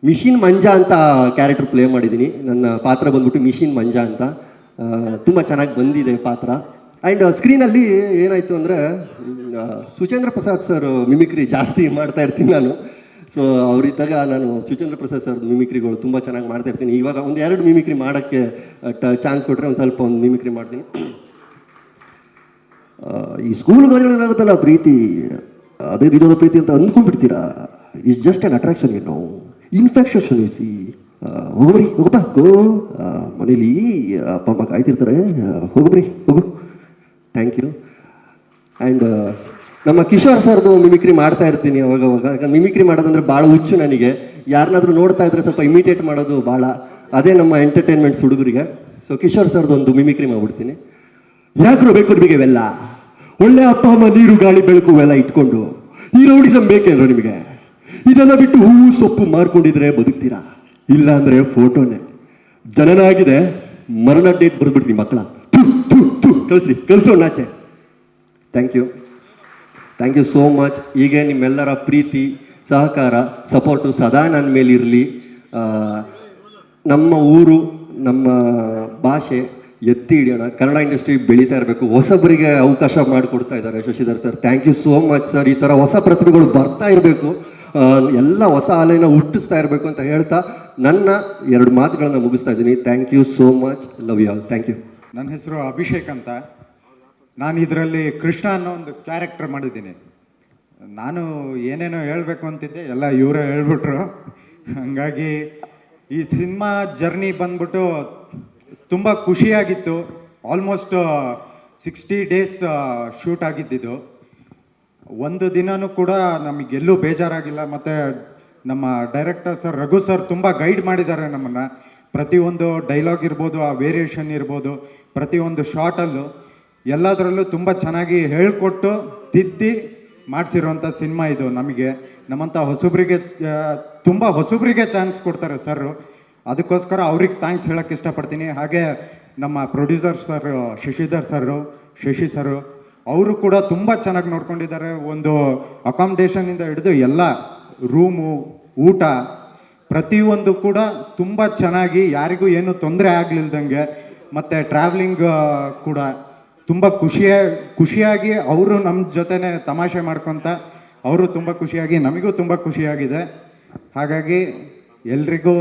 ಮಿಷಿನ್ ಮಂಜಾ ಅಂತ ಕ್ಯಾರೆಕ್ಟರ್ ಪ್ಲೇ ಮಾಡಿದ್ದೀನಿ. ನನ್ನ ಪಾತ್ರ ಬಂದ್ಬಿಟ್ಟು ಮಿಷಿನ್ ಮಂಜಾ ಅಂತ. ತುಂಬ ಚೆನ್ನಾಗಿ ಬಂದಿದೆ ಪಾತ್ರ. ಆ್ಯಂಡ್ ಸ್ಕ್ರೀನಲ್ಲಿ ಏನಾಯಿತು ಅಂದರೆ ಸುಚೇಂದ್ರ ಪ್ರಸಾದ್ ಸರ್ ಮಿಮಿಕ್ರಿ ಜಾಸ್ತಿ ಮಾಡ್ತಾ ಇರ್ತೀನಿ ನಾನು. ಸೊ ಅವರಿದ್ದಾಗ ನಾನು ಸುಚೇಂದ್ರ ಪ್ರಸಾದ್ ಸರ್ ಮಿಮಿಕ್ರಿಗಳು ತುಂಬ ಚೆನ್ನಾಗಿ ಮಾಡ್ತಾ ಇರ್ತೀನಿ. ಇವಾಗ ಒಂದು 2 ಮಿಮಿಕ್ರಿ ಮಾಡೋಕ್ಕೆ ಚಾನ್ಸ್ ಕೊಟ್ಟರೆ ಒಂದು ಮಿಮಿಕ್ರಿ ಮಾಡ್ತೀನಿ. ಈ ಸ್ಕೂಲ್ಗಳಾಗುತ್ತಲ್ಲ ಪ್ರೀತಿ, ಅದೇ ವಿಧದ ಪ್ರೀತಿ ಅಂತ ಅಂದ್ಕೊಂಡ್ಬಿಡ್ತೀರಾ. ಇಟ್ಸ್ ಜಸ್ಟ್ ಅನ್ ಅಟ್ರಾಕ್ಷನ್, ಏನೋ ಇನ್ಫೆಕ್ಷನ್ ಇಸಿ. ಹೋಗ್ರಿ ಹೋಗಪ್ಪ, ಗೋ, ಮನೇಲಿ ಅಪ್ಪ ಅಮ್ಮ ಕಾಯ್ತಿರ್ತಾರೆ, ಹೋಗ್ರಿ ಹೋಗು. Thank you. ಆ್ಯಂಡ್ ನಮ್ಮ ಕಿಶೋರ್ ಸರ್ದು ಮಿಮಿಕ್ರಿ ಮಾಡ್ತಾ ಇರ್ತೀನಿ ಅವಾಗವಾಗ. ಯಾಕಂದ್ರೆ ಮಿಮಿಕ್ರಿ ಮಾಡೋದಂದ್ರೆ ಭಾಳ ಹುಚ್ಚು ನನಗೆ. ಯಾರನ್ನಾದ್ರೂ ನೋಡ್ತಾ ಇದ್ರೆ ಸ್ವಲ್ಪ ಇಮಿಟೇಟ್ ಮಾಡೋದು ಭಾಳ, ಅದೇ ನಮ್ಮ ಎಂಟರ್ಟೈನ್ಮೆಂಟ್ಸ್ ಹುಡುಗರಿಗೆ. ಸೊ ಕಿಶೋರ್ ಸರ್ದು ಒಂದು ಮಿಮಿಕ್ರಿ ಮಾಡ್ಬಿಡ್ತೀನಿ. ಯಾಕ್ರೋ ಬೇಕು ನಿಮಗೆ ಇವೆಲ್ಲ, ಒಳ್ಳೆ ಅಪ್ಪ ಅಮ್ಮ ನೀರು ಗಾಳಿ ಬೆಳಕು ಎಲ್ಲ ಇಟ್ಕೊಂಡು ಈ ರೌಡಿಸಮ್ ಬೇಕೇನೋ ನಿಮಗೆ? ಇದೆಲ್ಲ ಬಿಟ್ಟು ಹೂವು ಸೊಪ್ಪು ಮಾರ್ಕೊಂಡಿದ್ರೆ ಬದುಕ್ತೀರಾ, ಇಲ್ಲ ಅಂದರೆ ಫೋಟೋನೇ. ಜನನ ಆಗಿದೆ, ಮರಣ ಡೇಟ್ ಬರೆದ್ಬಿಡ್ತೀನಿ ಮಕ್ಕಳ. ಕಳಿಸೋಣಾಚೆ. Thank you so much. ಹೀಗೆ ನಿಮ್ಮೆಲ್ಲರ ಪ್ರೀತಿ, ಸಹಕಾರ, ಸಪೋರ್ಟು ಸದಾ ನನ್ನ ಮೇಲಿರಲಿ. ನಮ್ಮ ಊರು, ನಮ್ಮ ಭಾಷೆ ಎತ್ತಿ ಹಿಡಿಯೋಣ. ಕನ್ನಡ ಇಂಡಸ್ಟ್ರಿ ಬೆಳೀತಾ ಇರಬೇಕು. ಹೊಸಬರಿಗೆ ಅವಕಾಶ ಮಾಡಿಕೊಡ್ತಾ ಇದ್ದಾರೆ Shashidhar sir. Thank you so much sir. ಈ ಥರ ಹೊಸ ಪ್ರತಿಭೆಗಳು ಬರ್ತಾ ಇರಬೇಕು, ಎಲ್ಲ ಹೊಸ ಅಲೆನ ಹುಟ್ಟಿಸ್ತಾ ಇರಬೇಕು ಅಂತ ಹೇಳ್ತಾ ನನ್ನ 2 ಮಾತುಗಳನ್ನು ಮುಗಿಸ್ತಾ ಇದ್ದೀನಿ. Thank you so much. Love you all. Thank you. ನನ್ನ ಹೆಸರು ಅಭಿಷೇಕ್ ಅಂತ. ನಾನು ಇದರಲ್ಲಿ ಕೃಷ್ಣ ಅನ್ನೋ ಒಂದು ಕ್ಯಾರೆಕ್ಟರ್ ಮಾಡಿದ್ದೀನಿ. ನಾನು ಏನೇನೋ ಹೇಳಬೇಕು ಅಂತಿದ್ದೆ, ಎಲ್ಲ ಇವರೇ ಹೇಳ್ಬಿಟ್ರು. ಹಾಗಾಗಿ ಈ ಸಿನಿಮಾ ಜರ್ನಿ ಬಂದ್ಬಿಟ್ಟು ತುಂಬ ಖುಷಿಯಾಗಿತ್ತು. ಆಲ್ಮೋಸ್ಟ್ 60 ಡೇಸ್ ಶೂಟ್ ಆಗಿದ್ದಿದ್ದು. ಒಂದು ದಿನವೂ ಕೂಡ ನಮಗೆಲ್ಲೂ ಬೇಜಾರಾಗಿಲ್ಲ. ಮತ್ತು ನಮ್ಮ ಡೈರೆಕ್ಟರ್ ಸರ್ ರಘು ಸರ್ ತುಂಬ ಗೈಡ್ ಮಾಡಿದ್ದಾರೆ ನಮ್ಮನ್ನು. ಪ್ರತಿಯೊಂದು ಡೈಲಾಗ್ ಇರ್ಬೋದು, ಆ ವೇರಿಯೇಷನ್ ಇರ್ಬೋದು, ಪ್ರತಿಯೊಂದು ಶಾರ್ಟಲ್ಲೂ ಎಲ್ಲದರಲ್ಲೂ ತುಂಬ ಚೆನ್ನಾಗಿ ಹೇಳಿಕೊಟ್ಟು ತಿದ್ದಿ ಮಾಡಿಸಿರುವಂಥ ಸಿನಿಮಾ ಇದು. ನಮಗೆ ನಮ್ಮಂಥ ಹೊಸಬ್ರಿಗೆ ಚಾನ್ಸ್ ಕೊಡ್ತಾರೆ ಸರ್. ಅದಕ್ಕೋಸ್ಕರ ಅವ್ರಿಗೆ ಥ್ಯಾಂಕ್ಸ್ ಹೇಳೋಕ್ಕೆ ಇಷ್ಟಪಡ್ತೀನಿ. ಹಾಗೆ ನಮ್ಮ ಪ್ರೊಡ್ಯೂಸರ್ ಸರ್ ಶಶಿಧರ್ ಸರು, ಶಶಿ ಸರು, ಅವರು ಕೂಡ ತುಂಬ ಚೆನ್ನಾಗಿ ನೋಡ್ಕೊಂಡಿದ್ದಾರೆ. ಒಂದು ಅಕಾಮಿಡೇಷನಿಂದ ಹಿಡಿದು ಎಲ್ಲ ರೂಮು, ಊಟ, ಪ್ರತಿಯೊಂದು ಕೂಡ ತುಂಬ ಚೆನ್ನಾಗಿ, ಯಾರಿಗೂ ಏನೂ ತೊಂದರೆ ಆಗಲಿಲ್ದಂಗೆ. ಮತ್ತು ಟ್ರಾವೆಲಿಂಗ್ ಕೂಡ ತುಂಬ ಖುಷಿಯಾಗಿ ಅವರು ನಮ್ಮ ಜೊತೆನೇ ತಮಾಷೆ ಮಾಡ್ಕೊತ ಅವರು ತುಂಬ ಖುಷಿಯಾಗಿ, ನಮಗೂ ತುಂಬ ಖುಷಿಯಾಗಿದೆ. ಹಾಗಾಗಿ ಎಲ್ರಿಗೂ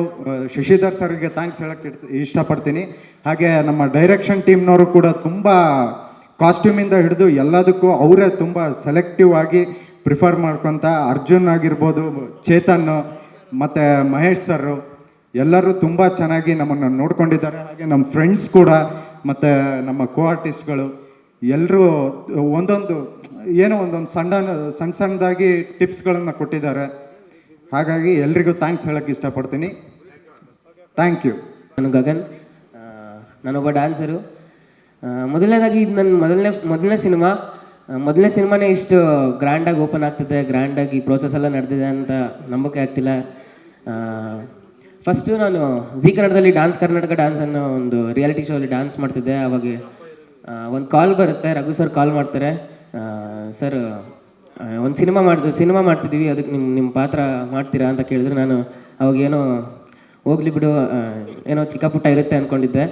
ಶಶಿಧರ್ ಸರ್ಗೆ ಥ್ಯಾಂಕ್ಸ್ ಹೇಳೋಕ್ಕೆ ಇಷ್ಟಪಡ್ತೀನಿ. ಹಾಗೆ ನಮ್ಮ ಡೈರೆಕ್ಷನ್ ಟೀಮ್ನವರು ಕೂಡ ತುಂಬ ಕಾಸ್ಟ್ಯೂಮಿಂದ ಹಿಡಿದು ಎಲ್ಲದಕ್ಕೂ ಅವರೇ ತುಂಬ ಸೆಲೆಕ್ಟಿವ್ ಆಗಿ ಪ್ರಿಫರ್ ಮಾಡ್ಕೊತ, ಅರ್ಜುನ್ ಆಗಿರ್ಬೋದು, ಚೇತನ್ ಮತ್ತು ಮಹೇಶ್ ಸರ್ ಎಲ್ಲರೂ ತುಂಬ ಚೆನ್ನಾಗಿ ನಮ್ಮನ್ನು ನೋಡ್ಕೊಂಡಿದ್ದಾರೆ. ಹಾಗೆ ನಮ್ಮ ಫ್ರೆಂಡ್ಸ್ ಕೂಡ ಮತ್ತು ನಮ್ಮ ಕೋ ಆರ್ಟಿಸ್ಟ್ಗಳು ಎಲ್ಲರೂ ಒಂದೊಂದು ಸಣ್ಣದಾಗಿ ಟಿಪ್ಸ್ಗಳನ್ನು ಕೊಟ್ಟಿದ್ದಾರೆ. ಹಾಗಾಗಿ ಎಲ್ರಿಗೂ ಥ್ಯಾಂಕ್ಸ್ ಹೇಳೋಕ್ಕೆ ಇಷ್ಟಪಡ್ತೀನಿ. Thank you. ನಾನು ಗಗನ್, ನಾನೊಬ್ಬ ಡ್ಯಾನ್ಸರು. ಮೊದಲನೇದಾಗಿ ಇದು ನನ್ನ ಮೊದಲನೇ ಸಿನಿಮಾನೇ ಇಷ್ಟು ಗ್ರ್ಯಾಂಡಾಗಿ ಓಪನ್ ಆಗ್ತಿದೆ, ಗ್ರ್ಯಾಂಡಾಗಿ ಪ್ರೋಸೆಸ್ ಎಲ್ಲ ನಡೆದಿದೆ ಅಂತ ನಂಬೋಕೆ ಆಗ್ತಿಲ್ಲ. ಫಸ್ಟು ನಾನು ಜಿ ಕನ್ನಡದಲ್ಲಿ ಕರ್ನಾಟಕ ಡ್ಯಾನ್ಸ್ ಅನ್ನೋ ಒಂದು ರಿಯಾಲಿಟಿ ಶೋಲ್ಲಿ ಡ್ಯಾನ್ಸ್ ಮಾಡ್ತಿದ್ದೆ. ಅವಾಗ ಒಂದು ಕಾಲ್ ಬರುತ್ತೆ, ರಘು ಸರ್ ಕಾಲ್ ಮಾಡ್ತಾರೆ. ಸರ್ ಒಂದು ಸಿನಿಮಾ ಮಾಡ್ತಿದ್ದೀವಿ, ಅದಕ್ಕೆ ನಿಮ್ಮ ಪಾತ್ರ ಮಾಡ್ತೀರಾ ಅಂತ ಕೇಳಿದ್ರೆ, ನಾನು ಅವಾಗೇನೋ ಹೋಗ್ಲಿ ಬಿಡು, ಏನೋ ಚಿಕ್ಕ ಪುಟ್ಟ ಇರುತ್ತೆ ಅಂದ್ಕೊಂಡಿದ್ದೆ.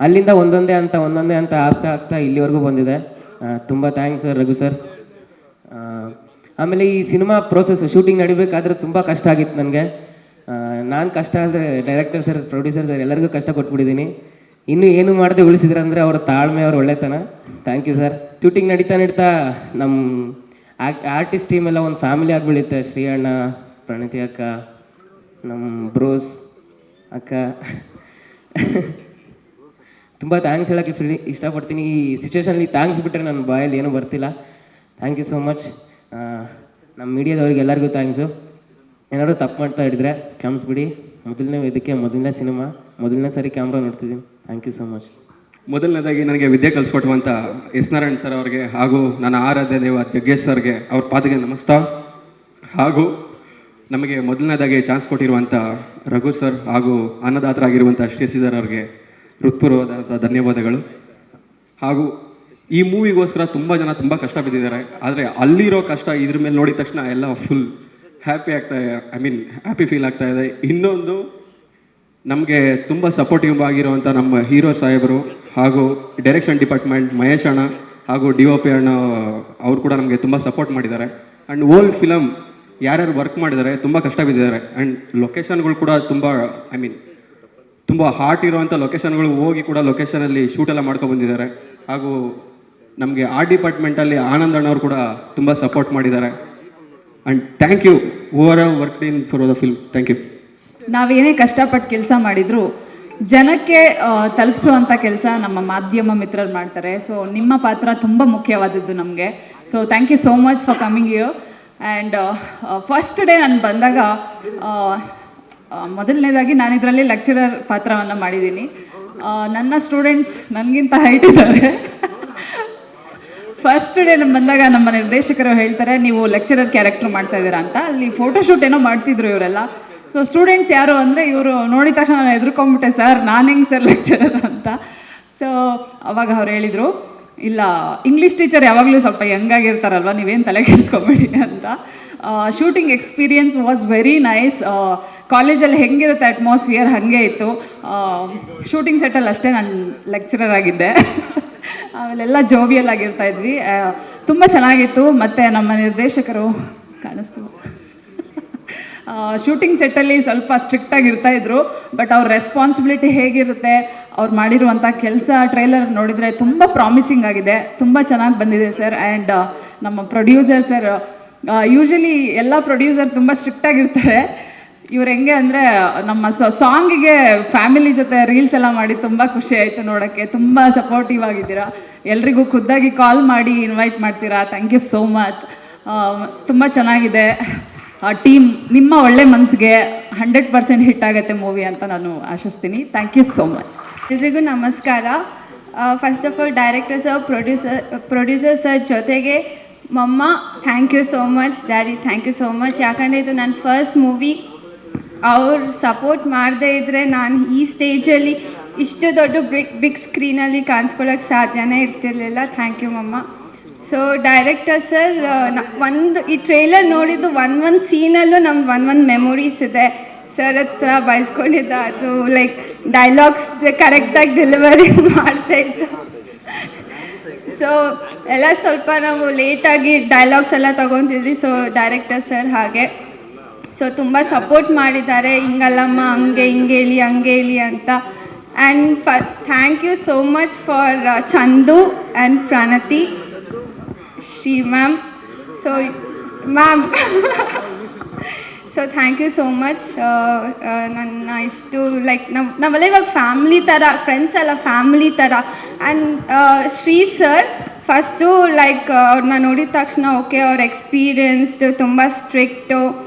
ಅಲ್ಲಿಂದ ಒಂದೊಂದೇ ಅಂತ ಆಗ್ತಾ ಇಲ್ಲಿವರೆಗೂ ಬಂದಿದೆ. ತುಂಬ ಥ್ಯಾಂಕ್ಸ್ ಸರ್, ರಘು ಸರ್. ಆಮೇಲೆ ಈ ಸಿನಿಮಾ ಪ್ರೋಸೆಸ್ ಶೂಟಿಂಗ್ ನಡಿಬೇಕಾದ್ರೆ ತುಂಬ ಕಷ್ಟ ಆಗಿತ್ತು ನನಗೆ. ನಾನು ಕಷ್ಟ ಅಂದರೆ ಡೈರೆಕ್ಟರ್ ಸರ್, ಪ್ರೊಡ್ಯೂಸರ್ ಸರ್ ಎಲ್ಲರಿಗೂ ಕಷ್ಟ ಕೊಟ್ಬಿಟ್ಟಿದ್ದೀನಿ. ಇನ್ನೂ ಏನು ಮಾಡದೆ ಉಳಿಸಿದ್ರೆ ಅಂದರೆ ಅವರ ತಾಳ್ಮೆ, ಅವ್ರ ಒಳ್ಳೆತನ. Thank you sir. ಶೂಟಿಂಗ್ ನಡೀತಾ ನಮ್ಮ ಆರ್ಟಿಸ್ಟ್ ಟೀಮ್ ಎಲ್ಲ ಒಂದು ಫ್ಯಾಮಿಲಿ ಆಗಿಬಿಡುತ್ತೆ. ಶ್ರೀ ಅಣ್ಣ, ಪ್ರಣತಿ ಅಕ್ಕ, ನಮ್ಮ ಬ್ರೋಸ್ ಅಕ್ಕ, ತುಂಬ ಥ್ಯಾಂಕ್ಸ್ ಹೇಳೋಕ್ಕೆ ಇಷ್ಟಪಡ್ತೀನಿ. ಈ ಸಿಚುವೇಶನಲ್ಲಿ ಥ್ಯಾಂಕ್ಸ್ ಬಿಟ್ಟರೆ ನನ್ನ ಬಾಯಲ್ಲಿ ಏನೂ ಬರ್ತಿಲ್ಲ. Thank you so much. ನಮ್ಮ ಮೀಡಿಯಾದವ್ರಿಗೆ ಎಲ್ಲರಿಗೂ ಥ್ಯಾಂಕ್ಸು. ಏನಾದರೂ ತಪ್ಪು ಮಾಡ್ತಾ ಇದ್ದರೆ ಕ್ಷಮಿಸ್ಬಿಡಿ. ಮೊದಲನೇ ವೇದಿಕೆ, ಮೊದಲನೇ ಸಿನಿಮಾ, ಮೊದಲನೇ ಸಾರಿ ಕ್ಯಾಮ್ರಾ ನೋಡ್ತಿದ್ದೀನಿ. Thank you so much. ಮೊದಲನೇದಾಗಿ ನನಗೆ ವಿದ್ಯೆ ಕಲಿಸ್ಕೊಟ್ಟುವಂಥ ಎಸ್ ನಾರಾಯಣ್ ಸರ್ ಅವರಿಗೆ ಹಾಗೂ ನನ್ನ ಆರಾಧ್ಯ ದೇವ ಜಗ್ಗೇಶ್ ಸರ್ಗೆ ಅವ್ರ ಪಾದಕ್ಕೆ ನಮಸ್ಕಾರ. ಹಾಗೂ ನಮಗೆ ಮೊದಲನೇದಾಗಿ ಚಾನ್ಸ್ ಕೊಟ್ಟಿರುವಂಥ ರಘು ಸರ್ ಹಾಗೂ ಅನ್ನದಾತರಾಗಿರುವಂಥ ಶ್ರೀಧರ್ ಅವ್ರಿಗೆ ಹೃತ್ಪೂರ್ವವಾದ ಧನ್ಯವಾದಗಳು. ಹಾಗೂ ಈ ಮೂವಿಗೋಸ್ಕರ ತುಂಬ ಜನ ತುಂಬ ಕಷ್ಟ ಬಿದ್ದಿದ್ದಾರೆ. ಆದರೆ ಅಲ್ಲಿರೋ ಕಷ್ಟ ಇದ್ರ ಮೇಲೆ ನೋಡಿದ ತಕ್ಷಣ ಎಲ್ಲ ಫುಲ್ ಹ್ಯಾಪಿ ಹ್ಯಾಪಿ ಫೀಲ್ ಆಗ್ತಾ ಇದೆ. ಇನ್ನೊಂದು, ನಮಗೆ ತುಂಬ ಸಪೋರ್ಟಿವ್ ಆಗಿರುವಂಥ ನಮ್ಮ ಹೀರೋ ಸಾಹೇಬರು ಹಾಗೂ ಡೈರೆಕ್ಷನ್ ಡಿಪಾರ್ಟ್ಮೆಂಟ್ ಮಹೇಶ್ ಅಣ್ಣ ಹಾಗೂ DOP ಅಣ್ಣ ಅವರು ಕೂಡ ನಮಗೆ ತುಂಬ ಸಪೋರ್ಟ್ ಮಾಡಿದ್ದಾರೆ. ಆ್ಯಂಡ್ ಓಲ್ ಫಿಲಮ್ ಯಾರ್ಯಾರು ವರ್ಕ್ ಮಾಡಿದ್ದಾರೆ ತುಂಬ ಕಷ್ಟ ಬಿದ್ದಿದ್ದಾರೆ. ಆ್ಯಂಡ್ ಲೊಕೇಶನ್ಗಳು ಕೂಡ ತುಂಬ ಹಾರ್ಟ್ ಇರುವಂಥ ಲೊಕೇಶನ್ಗಳು ಹೋಗಿ ಕೂಡ ಲೊಕೇಶನಲ್ಲಿ ಶೂಟೆಲ್ಲ ಮಾಡ್ಕೊಬಂದಿದ್ದಾರೆ. ಹಾಗೂ ನಮಗೆ ಡಿಪಾರ್ಟ್ಮೆಂಟಲ್ಲಿ ಆನಂದ್ ಅಣ್ಣವ್ರು ಕೂಡ ತುಂಬ ಸಪೋರ್ಟ್ ಮಾಡಿದ್ದಾರೆ. And thank you over work in for the film. Thank you. ನಾವೇನೇ ಕಷ್ಟಪಟ್ಟು ಕೆಲಸ ಮಾಡಿದರೂ ಜನಕ್ಕೆ ತಲುಪಿಸುವಂಥ ಕೆಲಸ ನಮ್ಮ ಮಾಧ್ಯಮ ಮಿತ್ರರು ಮಾಡ್ತಾರೆ. ಸೊ ನಿಮ್ಮ ಪಾತ್ರ ತುಂಬ ಮುಖ್ಯವಾದದ್ದು ನಮಗೆ. So thank you so much for coming you. And first day ನಾನು ಬಂದಾಗ ಮೊದಲನೇದಾಗಿ ನಾನು ಇದರಲ್ಲಿ ಲೆಕ್ಚರರ್ ಪಾತ್ರವನ್ನು ಮಾಡಿದ್ದೀನಿ. ನನ್ನ ಸ್ಟೂಡೆಂಟ್ಸ್ ನನಗಿಂತ ಹೈಟ್ ಇದ್ದಾರೆ. ಫಸ್ಟ್ ಡೇ ನಾನು ಬಂದಾಗ ನಮ್ಮ ನಿರ್ದೇಶಕರು ಹೇಳ್ತಾರೆ, ನೀವು ಲೆಕ್ಚರರ್ ಕ್ಯಾರೆಕ್ಟರ್ ಮಾಡ್ತಾ ಇದ್ದೀರಾ ಅಂತ. ಅಲ್ಲಿ ಫೋಟೋಶೂಟ್ ಏನೋ ಮಾಡ್ತಿದ್ರು ಇವರೆಲ್ಲ. ಸೊ ಸ್ಟೂಡೆಂಟ್ಸ್ ಯಾರು ಅಂದರೆ ಇವರು ನೋಡಿದ ತಕ್ಷಣ ನಾನು ಎದುರ್ಕೊಂಡ್ಬಿಟ್ಟೆ, ಸರ್ ನಾನು ಹೆಂಗೆ ಸರ್ ಲೆಕ್ಚರರ್ ಅಂತ. ಸೊ ಅವಾಗ ಅವ್ರು ಹೇಳಿದರು, ಇಲ್ಲ ಇಂಗ್ಲೀಷ್ ಟೀಚರ್ ಯಾವಾಗಲೂ ಸ್ವಲ್ಪ ಯಂಗಾಗಿರ್ತಾರಲ್ವ, ನೀವೇನು ತಲೆ ಕೆಡಿಸ್ಕೊಬೇಡಿ ಅಂತ. Shooting experience was very nice. ಕಾಲೇಜಲ್ಲಿ ಹೆಂಗಿರುತ್ತೆ ಅಟ್ಮಾಸ್ಫಿಯರ್ ಹಾಗೆ ಇತ್ತು. ಶೂಟಿಂಗ್ ಸೆಟ್ಟಲ್ಲಿ ಅಷ್ಟೇ ನಾನು ಲೆಕ್ಚರರ್ ಆಗಿದ್ದೆ. ಆಮೇಲೆಲ್ಲ ಜೋವಿಯಲ್ ಆಗಿರ್ತಾ ಇದ್ವಿ. ತುಂಬ ಚೆನ್ನಾಗಿತ್ತು. ಮತ್ತು ನಮ್ಮ ನಿರ್ದೇಶಕರು ಕಾಣಿಸ್ತು, ಶೂಟಿಂಗ್ ಸೆಟ್ಟಲ್ಲಿ ಸ್ವಲ್ಪ ಸ್ಟ್ರಿಕ್ಟಾಗಿ ಇರ್ತಾಯಿದ್ರು. ಬಟ್ ಅವ್ರ ರೆಸ್ಪಾನ್ಸಿಬಿಲಿಟಿ ಹೇಗಿರುತ್ತೆ, ಅವ್ರು ಮಾಡಿರುವಂಥ ಕೆಲಸ ಟ್ರೈಲರ್ ನೋಡಿದರೆ ತುಂಬ ಪ್ರಾಮಿಸಿಂಗ್ ಆಗಿದೆ, ತುಂಬ ಚೆನ್ನಾಗಿ ಬಂದಿದೆ ಸರ್. ಆ್ಯಂಡ್ ನಮ್ಮ ಪ್ರೊಡ್ಯೂಸರ್ ಸರ್, ಯೂಶಲಿ ಎಲ್ಲ ಪ್ರೊಡ್ಯೂಸರ್ ತುಂಬ ಸ್ಟ್ರಿಕ್ಟಾಗಿರ್ತಾರೆ. ಇವ್ರು ಹೆಂಗೆ ಅಂದರೆ ನಮ್ಮ ಸಾಂಗಿಗೆ ಫ್ಯಾಮಿಲಿ ಜೊತೆ ರೀಲ್ಸ್ ಎಲ್ಲ ಮಾಡಿ ತುಂಬ ಖುಷಿ ಆಯಿತು ನೋಡೋಕ್ಕೆ. ತುಂಬ ಸಪೋರ್ಟಿವ್ ಆಗಿದ್ದೀರಾ. ಎಲ್ರಿಗೂ ಖುದ್ದಾಗಿ ಕಾಲ್ ಮಾಡಿ ಇನ್ವೈಟ್ ಮಾಡ್ತೀರಾ. Thank you so much. ತುಂಬ ಚೆನ್ನಾಗಿದೆ. ಟೀಮ್ ನಿಮ್ಮ ಒಳ್ಳೆ ಮನಸ್ಸಿಗೆ 100% ಹಿಟ್ ಆಗುತ್ತೆ ಮೂವಿ ಅಂತ ನಾನು ಆಶಿಸ್ತೀನಿ. Thank you so much. ಎಲ್ರಿಗೂ ನಮಸ್ಕಾರ. First of all director sir, producer sir ಜೊತೆಗೆ mamma, thank you so much. Daddy, thank you so much. ಯಾಕಂದರೆ ಇದು ನನ್ನ ಫಸ್ಟ್ ಮೂವಿ. ಅವ್ರು ಸಪೋರ್ಟ್ ಮಾಡದೇ ಇದ್ದರೆ ನಾನು ಈ ಸ್ಟೇಜಲ್ಲಿ ಇಷ್ಟು ದೊಡ್ಡ ಬಿಗ್ ಸ್ಕ್ರೀನಲ್ಲಿ ಕಾಣಿಸ್ಕೊಳ್ಳೋಕ್ಕೆ ಸಾಧ್ಯನೇ ಇರ್ತಿರ್ಲಿಲ್ಲ. ಥ್ಯಾಂಕ್ ಯು ಮಮ್ಮ. ಸೊ ಡೈರೆಕ್ಟರ್ ಸರ್, ಈ ಟ್ರೈಲರ್ ನೋಡಿದ್ದು ಒಂದು ಸೀನಲ್ಲೂ ನಮ್ಗೆ ಒಂದು ಮೆಮೊರೀಸ್ ಇದೆ. ಸರ್ ಹತ್ರ ಬಯಸ್ಕೊಂಡಿದ್ದ ಅದು ಲೈಕ್ ಡೈಲಾಗ್ಸ್ ಕರೆಕ್ಟಾಗಿ ಡೆಲಿವರಿ ಮಾಡ್ತಾಯಿದ್ದು. ಸೊ ಎಲ್ಲ ಸ್ವಲ್ಪ ನಾವು ಲೇಟಾಗಿ ಡೈಲಾಗ್ಸ್ ಎಲ್ಲ ತೊಗೊತಿದ್ವಿ. ಸೊ ಡೈರೆಕ್ಟರ್ ಸರ್ ಹಾಗೆ ಸೊ ತುಂಬ ಸಪೋರ್ಟ್ ಮಾಡಿದ್ದಾರೆ. ಹಿಂಗಲ್ಲಮ್ಮ, ಹಂಗೆ ಹೇಳಿ ಅಂತ. And thank you so much for Chandu and Pranati, Shri ma'am. So ma'am so thank you so much. ನನ್ನ ಇಷ್ಟು ಲೈಕ್ ನಾವೆಲ್ಲ ಇವಾಗ ಫ್ಯಾಮ್ಲಿ ಥರ, ಫ್ರೆಂಡ್ಸ್ ಎಲ್ಲ ಫ್ಯಾಮ್ಲಿ ಥರ. And Shri sir first like ಅವ್ರನ್ನ ನೋಡಿದ ತಕ್ಷಣ ಓಕೆ ಅವ್ರ ಎಕ್ಸ್ಪೀರಿಯನ್ಸ್ದು ತುಂಬ ಸ್ಟ್ರಿಕ್ಟು,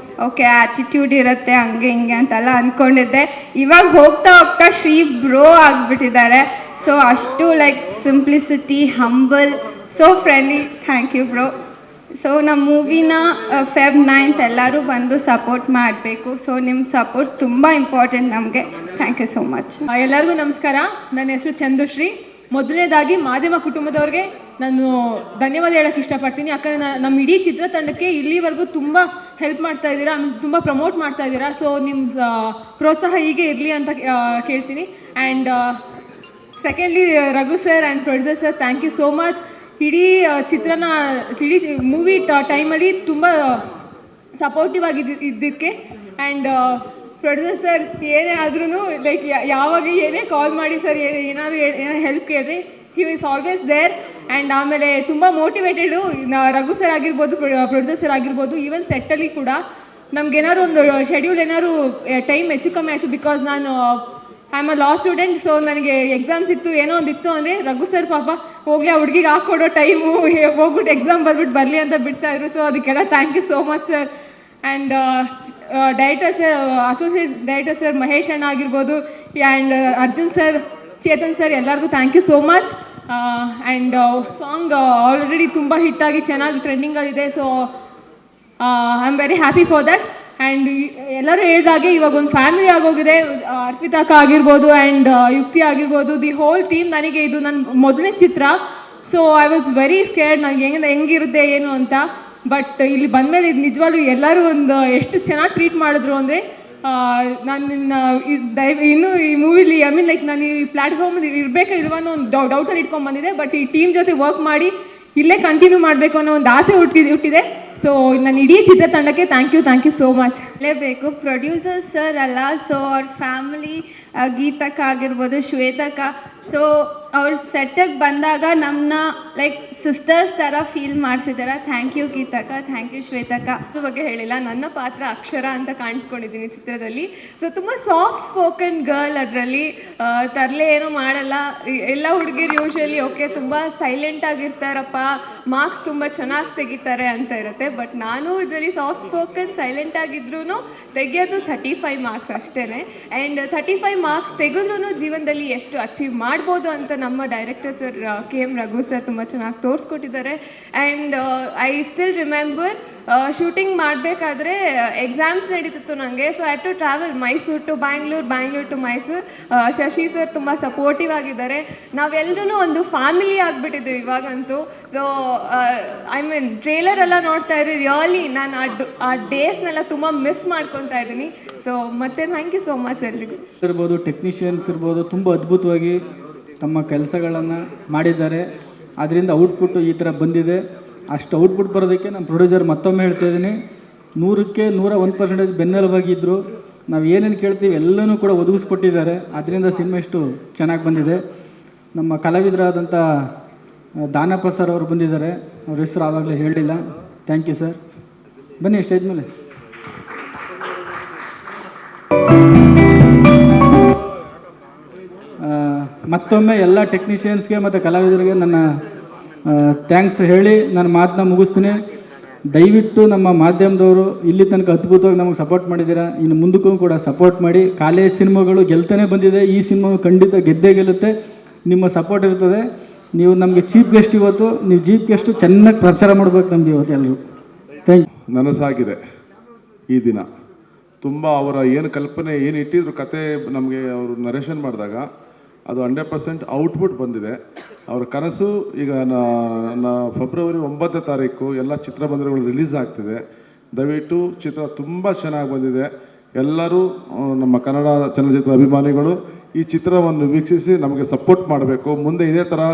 ಓಕೆ ಆ್ಯಟಿಟ್ಯೂಡ್ ಇರುತ್ತೆ ಹಂಗೆ ಹಿಂಗೆ ಅಂತೆಲ್ಲ ಅಂದ್ಕೊಂಡಿದ್ದೆ. ಇವಾಗ ಹೋಗ್ತಾ ಶ್ರೀ ಬ್ರೋ ಆಗಿಬಿಟ್ಟಿದ್ದಾರೆ. ಸೊ ಅಷ್ಟು like simplicity, humble, so friendly. Thank you bro. So ನಮ್ಮ ಮೂವಿನ Feb 9th ಎಲ್ಲರೂ ಬಂದು ಸಪೋರ್ಟ್ ಮಾಡಬೇಕು. ಸೊ ನಿಮ್ಮ ಸಪೋರ್ಟ್ ತುಂಬ ಇಂಪಾರ್ಟೆಂಟ್ ನಮಗೆ. Thank you so much. ಎಲ್ಲರಿಗೂ ನಮಸ್ಕಾರ. ನನ್ನ ಹೆಸರು ಚಂದುಶ್ರೀ. ಮೊದಲನೇದಾಗಿ ಮಾಧ್ಯಮ ಕುಟುಂಬದವ್ರಿಗೆ ನಾನು ಧನ್ಯವಾದ ಹೇಳೋಕ್ಕೆ ಇಷ್ಟಪಡ್ತೀನಿ. ಯಾಕಂದರೆ ನಮ್ಮ ಇಡೀ ಚಿತ್ರತಂಡಕ್ಕೆ ಇಲ್ಲಿವರೆಗೂ ತುಂಬ ಹೆಲ್ಪ್ ಮಾಡ್ತಾ ಇದ್ದೀರಾ, ತುಂಬ ಪ್ರಮೋಟ್ ಮಾಡ್ತಾ ಇದ್ದೀರಾ. ಸೊ ನಿಮ್ಮ ಪ್ರೋತ್ಸಾಹ ಹೀಗೆ ಇರಲಿ ಅಂತ ಕೇಳ್ತೀನಿ. And secondly Raghu sir and producer sir, thank you so much. ಇಡೀ ಇಡೀ ಮೂವಿ ಟೈಮಲ್ಲಿ ತುಂಬ ಸಪೋರ್ಟಿವ್ ಇದ್ದಿದ್ದಕ್ಕೆ. ಆ್ಯಂಡ್ ಪ್ರೊಡ್ಯೂಸರ್ ಸರ್ ಏನೇ ಆದ್ರೂ ಲೈಕ್ ಯಾವಾಗ ಏನೇ ಕಾಲ್ ಮಾಡಿ ಸರ್ ಏನಾದ್ರು ಹೆಲ್ಪ್ ಕೇಳಿರಿ, he is always there. And ಆಮೇಲೆ ತುಂಬ ಮೋಟಿವೇಟೆಡು ರಘು ಸರ್ ಆಗಿರ್ಬೋದು, ಪ್ರೊಡ್ಯೂಸರ್ ಸರ್ ಆಗಿರ್ಬೋದು. ಈವನ್ ಸೆಟ್ಟಲ್ಲಿ ಕೂಡ ನಮ್ಗೇನಾದ್ರು ಒಂದು ಶೆಡ್ಯೂಲ್ ಏನಾದ್ರು ಟೈಮ್ ಹೆಚ್ಚು ಕಮ್ಮಿ ಆಯಿತು, ಬಿಕಾಸ್ ನಾನು I am a law student. So ನನಗೆ ಎಕ್ಸಾಮ್ಸ್ ಇತ್ತು, ಏನೋ ಒಂದು ಇತ್ತು ಅಂದರೆ ರಘು ಸರ್ ಪಾಪ ಹೋಗಲಿ ಆ ಹುಡುಗಿಗೆ ಹಾಕ್ಕೊಡೋ ಟೈಮು, ಹೋಗ್ಬಿಟ್ಟು ಎಕ್ಸಾಮ್ ಬರ್ಬಿಟ್ಟು ಬರಲಿ ಅಂತ ಬಿಡ್ತಾಯಿದ್ರು. ಸೊ ಅದಕ್ಕೆಲ್ಲ thank you so much sir. And director sir, associate director sir Mahesh ಅಣ್ಣ ಆಗಿರ್ಬೋದು, and Arjun sir, Chetan sir, ಎಲ್ಲರಿಗೂ thank you so much. And song already ತುಂಬ ಹಿಟ್ಟಾಗಿ ಚೆನ್ನಾಗಿ ಟ್ರೆಂಡಿಂಗಲ್ಲಿದೆ. So I am very happy for that. And ಎಲ್ಲರೂ ಹೇಳಿದಾಗೆ ಇವಾಗ ಒಂದು ಫ್ಯಾಮಿಲಿ ಆಗೋಗಿದೆ. ಅರ್ಪಿತಾಕ ಆಗಿರ್ಬೋದು ಆ್ಯಂಡ್ ಯುಕ್ತಿ ಆಗಿರ್ಬೋದು, ದಿ ಹೋಲ್ ಟೀಮ್. ನನಗೆ ಇದು ನನ್ನ ಮೊದಲನೇ ಚಿತ್ರ. So I was very scared, ನನಗೆ ಹೆಂಗಿರುತ್ತೆ ಏನು ಅಂತ. ಬಟ್ ಇಲ್ಲಿ ಬಂದಮೇಲೆ ಇದು ನಿಜವಾಗ್ಲೂ ಎಲ್ಲರೂ ಒಂದು ಎಷ್ಟು ಚೆನ್ನಾಗಿ ಟ್ರೀಟ್ ಮಾಡಿದ್ರು ಅಂದರೆ, ನಾನು ಇನ್ನೂ ಈ ಮೂವಿಲಿ ಐ ಮೀನ್ ಲೈಕ್ ನಾನು ಈ ಪ್ಲ್ಯಾಟ್ಫಾರ್ಮಲ್ಲಿ ಇರಬೇಕಾ ಇಲ್ವಾ ಅನ್ನೋ ಒಂದು ಡೌಟಲ್ಲಿ ಇಟ್ಕೊಂಡು ಬಂದಿದ್ದೆ. ಬಟ್ ಈ ಟೀಮ್ ಜೊತೆ ವರ್ಕ್ ಮಾಡಿ ಇಲ್ಲೇ ಕಂಟಿನ್ಯೂ ಮಾಡಬೇಕು ಅನ್ನೋ ಒಂದು ಆಸೆ ಹುಟ್ಟಿದೆ. ಸೊ ನನ್ನ ಇಡೀ ಚಿತ್ರತಂಡಕ್ಕೆ ಥ್ಯಾಂಕ್ ಯು ಸೋ ಮಚ್. ಬೇಕು ಪ್ರೊಡ್ಯೂಸರ್ ಸರ್ ಅಲ್ಲ, ಸೊ ಅವ್ರ ಫ್ಯಾಮಿಲಿ ಗೀತಕ್ಕ ಆಗಿರ್ಬೋದು, ಶ್ವೇತಕ್ಕ, ಸೊ ಅವ್ರ ಸೆಟ್ಟಿಗೆ ಬಂದಾಗ ನಮ್ಮನ್ನ ಲೈಕ್ ಸಿಸ್ಟರ್ಸ್ ಥರ ಫೀಲ್ ಮಾಡಿಸಿದಾರೆ. ಥ್ಯಾಂಕ್ ಯು ಗೀತಕ್ಕ, ಥ್ಯಾಂಕ್ ಯು ಶ್ವೇತಕ್ಕ. ಅದ್ರ ಬಗ್ಗೆ ಹೇಳಿಲ್ಲ, ನನ್ನ ಪಾತ್ರ ಅಕ್ಷರ ಅಂತ ಕಾಣಿಸ್ಕೊಂಡಿದ್ದೀನಿ ಚಿತ್ರದಲ್ಲಿ. ಸೊ ತುಂಬ ಸಾಫ್ಟ್ ಸ್ಪೋಕನ್ ಗರ್ಲ್. ಅದರಲ್ಲಿ ತರಲೆ ಏನೂ ಮಾಡಲ್ಲ. ಎಲ್ಲ ಹುಡುಗಿರು ಯೂಶಲಿ ಓಕೆ ತುಂಬ ಸೈಲೆಂಟ್ ಆಗಿರ್ತಾರಪ್ಪ, ಮಾರ್ಕ್ಸ್ ತುಂಬ ಚೆನ್ನಾಗಿ ತೆಗಿತಾರೆ ಅಂತ ಇರುತ್ತೆ. ಬಟ್ ನಾನು ಇದರಲ್ಲಿ ಸಾಫ್ಟ್ ಸ್ಪೋಕನ್ ಸೈಲೆಂಟ್ ಆಗಿದ್ರೂ ತೆಗೆಯೋದು 35 ಮಾರ್ಕ್ಸ್ ಅಷ್ಟೇ. ಆ್ಯಂಡ್ 35 ಮಾರ್ಕ್ಸ್ ತೆಗೆದ್ರೂ ಜೀವನದಲ್ಲಿ ಎಷ್ಟು ಅಚೀವ್ ಮಾಡ್ಬೋದು ಅಂತ ನಮ್ಮ director sir KM Raghu sir ತುಂಬ ಚೆನ್ನಾಗಿ ತೋರಿಸ್ಕೊಟ್ಟಿದ್ದಾರೆ. And I still remember shooting ಮಾಡಬೇಕಾದ್ರೆ ಎಕ್ಸಾಮ್ಸ್ ನಡೀತಿತ್ತು ನನಗೆ. So I to travel Mysuru to Bangalore to Mysuru. Shashi sir ತುಂಬ ಸಪೋರ್ಟಿವ್ ಆಗಿದ್ದಾರೆ. ನಾವೆಲ್ಲರೂ ಒಂದು ಫ್ಯಾಮಿಲಿ ಆಗಿಬಿಟ್ಟಿದ್ದೀವಿ ಇವಾಗಂತೂ. ಸೊ ಐ ಮೀನ್ ಟ್ರೇಲರ್ ಎಲ್ಲ ನೋಡ್ತಾ ಇರಿ, ರಿಯಲಿ ನಾನು ಆ ಡೇಸ್ನೆಲ್ಲ ತುಂಬ ಮಿಸ್ ಮಾಡ್ಕೊತಾ ಇದ್ದೀನಿ. ಸೊ ಮತ್ತೆ ಥ್ಯಾಂಕ್ ಯು ಸೋ ಮಚ್ ಎಲ್ರಿಗೂ. ಇರ್ಬೋದು, ಟೆಕ್ನಿಷಿಯನ್ಸ್ ಇರ್ಬೋದು, ತುಂಬ ಅದ್ಭುತವಾಗಿ ತಮ್ಮ ಕೆಲಸಗಳನ್ನು ಮಾಡಿದ್ದಾರೆ. ಅದರಿಂದ ಔಟ್ಪುಟ್ಟು ಈ ಥರ ಬಂದಿದೆ. ಅಷ್ಟು ಔಟ್ಪುಟ್ ಬರೋದಕ್ಕೆ ನಮ್ಮ ಪ್ರೊಡ್ಯೂಸರ್ ಮತ್ತೊಮ್ಮೆ ಹೇಳ್ತಾ ಇದ್ದೀನಿ, 100ಕ್ಕೆ 101% ಬೆನ್ನೆಲುಬಾಗಿದ್ದರು. ನಾವು ಏನೇನು ಕೇಳ್ತೀವಿ ಎಲ್ಲನೂ ಕೂಡ ಒದಗಿಸ್ಕೊಟ್ಟಿದ್ದಾರೆ. ಅದರಿಂದ ಸಿನಿಮಾ ಇಷ್ಟು ಚೆನ್ನಾಗಿ ಬಂದಿದೆ. ನಮ್ಮ ಕಲಾವಿದರಾದಂಥ ದಾನಪ್ಪ ಸರ್ ಅವರು ಬಂದಿದ್ದಾರೆ, ಅವ್ರ ಹೆಸರು ಆವಾಗಲೇ ಹೇಳಲಿಲ್ಲ. Thank you sir. ಬನ್ನಿ ಸ್ಟೇಜ್ ಮೇಲೆ. ಮತ್ತೊಮ್ಮೆ ಎಲ್ಲ ಟೆಕ್ನಿಷಿಯನ್ಸ್ಗೆ ಮತ್ತು ಕಲಾವಿದರಿಗೆ ನನ್ನ ಥ್ಯಾಂಕ್ಸ್ ಹೇಳಿ ನನ್ನ ಮಾತನ್ನ ಮುಗಿಸ್ತೀನಿ. ದಯವಿಟ್ಟು ನಮ್ಮ ಮಾಧ್ಯಮದವರು ಇಲ್ಲಿ ತನಕ ಅದ್ಭುತವಾಗಿ ನಮಗೆ ಸಪೋರ್ಟ್ ಮಾಡಿದ್ದೀರಾ. ಇನ್ನು ಮುಂದಕ್ಕೂ ಕೂಡ ಸಪೋರ್ಟ್ ಮಾಡಿ. ಕಾಲೇಜ್ ಸಿನಿಮಾಗಳು ಗೆಲ್ತಾನೆ ಬಂದಿದೆ, ಈ ಸಿನಿಮಾ ಖಂಡಿತ ಗೆದ್ದೇ ಗೆಲ್ಲುತ್ತೆ. ನಿಮ್ಮ ಸಪೋರ್ಟ್ ಇರ್ತದೆ. ನೀವು ನಮಗೆ ಚೀಫ್ ಗೆಸ್ಟ್ ಇವತ್ತು, ನೀವು ಚೀಫ್ ಗೆಸ್ಟು ಚೆನ್ನಾಗಿ ಪ್ರಚಾರ ಮಾಡಬೇಕು ನಮ್ಗೆ ಇವತ್ತು ಎಲ್ಲರೂ. Thank you. ನನಸಾಗಿದೆ ಈ ದಿನ. ತುಂಬ ಅವರ ಏನು ಕಲ್ಪನೆ ಏನು ಇಟ್ಟಿದ್ರು ಕತೆ ನಮಗೆ ಅವರು ನರೇಷನ್ ಮಾಡಿದಾಗ ಅದು 100% ಔಟ್ಪುಟ್ ಬಂದಿದೆ. ಅವರ ಕನಸು ಈಗ ಫೆಬ್ರವರಿ 9ನೇ ತಾರೀಕು ಎಲ್ಲ ಚಿತ್ರಮಂದಿರಗಳು ರಿಲೀಸ್ ಆಗ್ತಿದೆ. ದಯವಿಟ್ಟು ಚಿತ್ರ ತುಂಬ ಚೆನ್ನಾಗಿ ಬಂದಿದೆ. ಎಲ್ಲರೂ ನಮ್ಮ ಕನ್ನಡ ಚಲನಚಿತ್ರ ಅಭಿಮಾನಿಗಳು ಈ ಚಿತ್ರವನ್ನು ವೀಕ್ಷಿಸಿ ನಮಗೆ ಸಪೋರ್ಟ್ ಮಾಡಬೇಕು. ಮುಂದೆ ಇದೇ ಥರ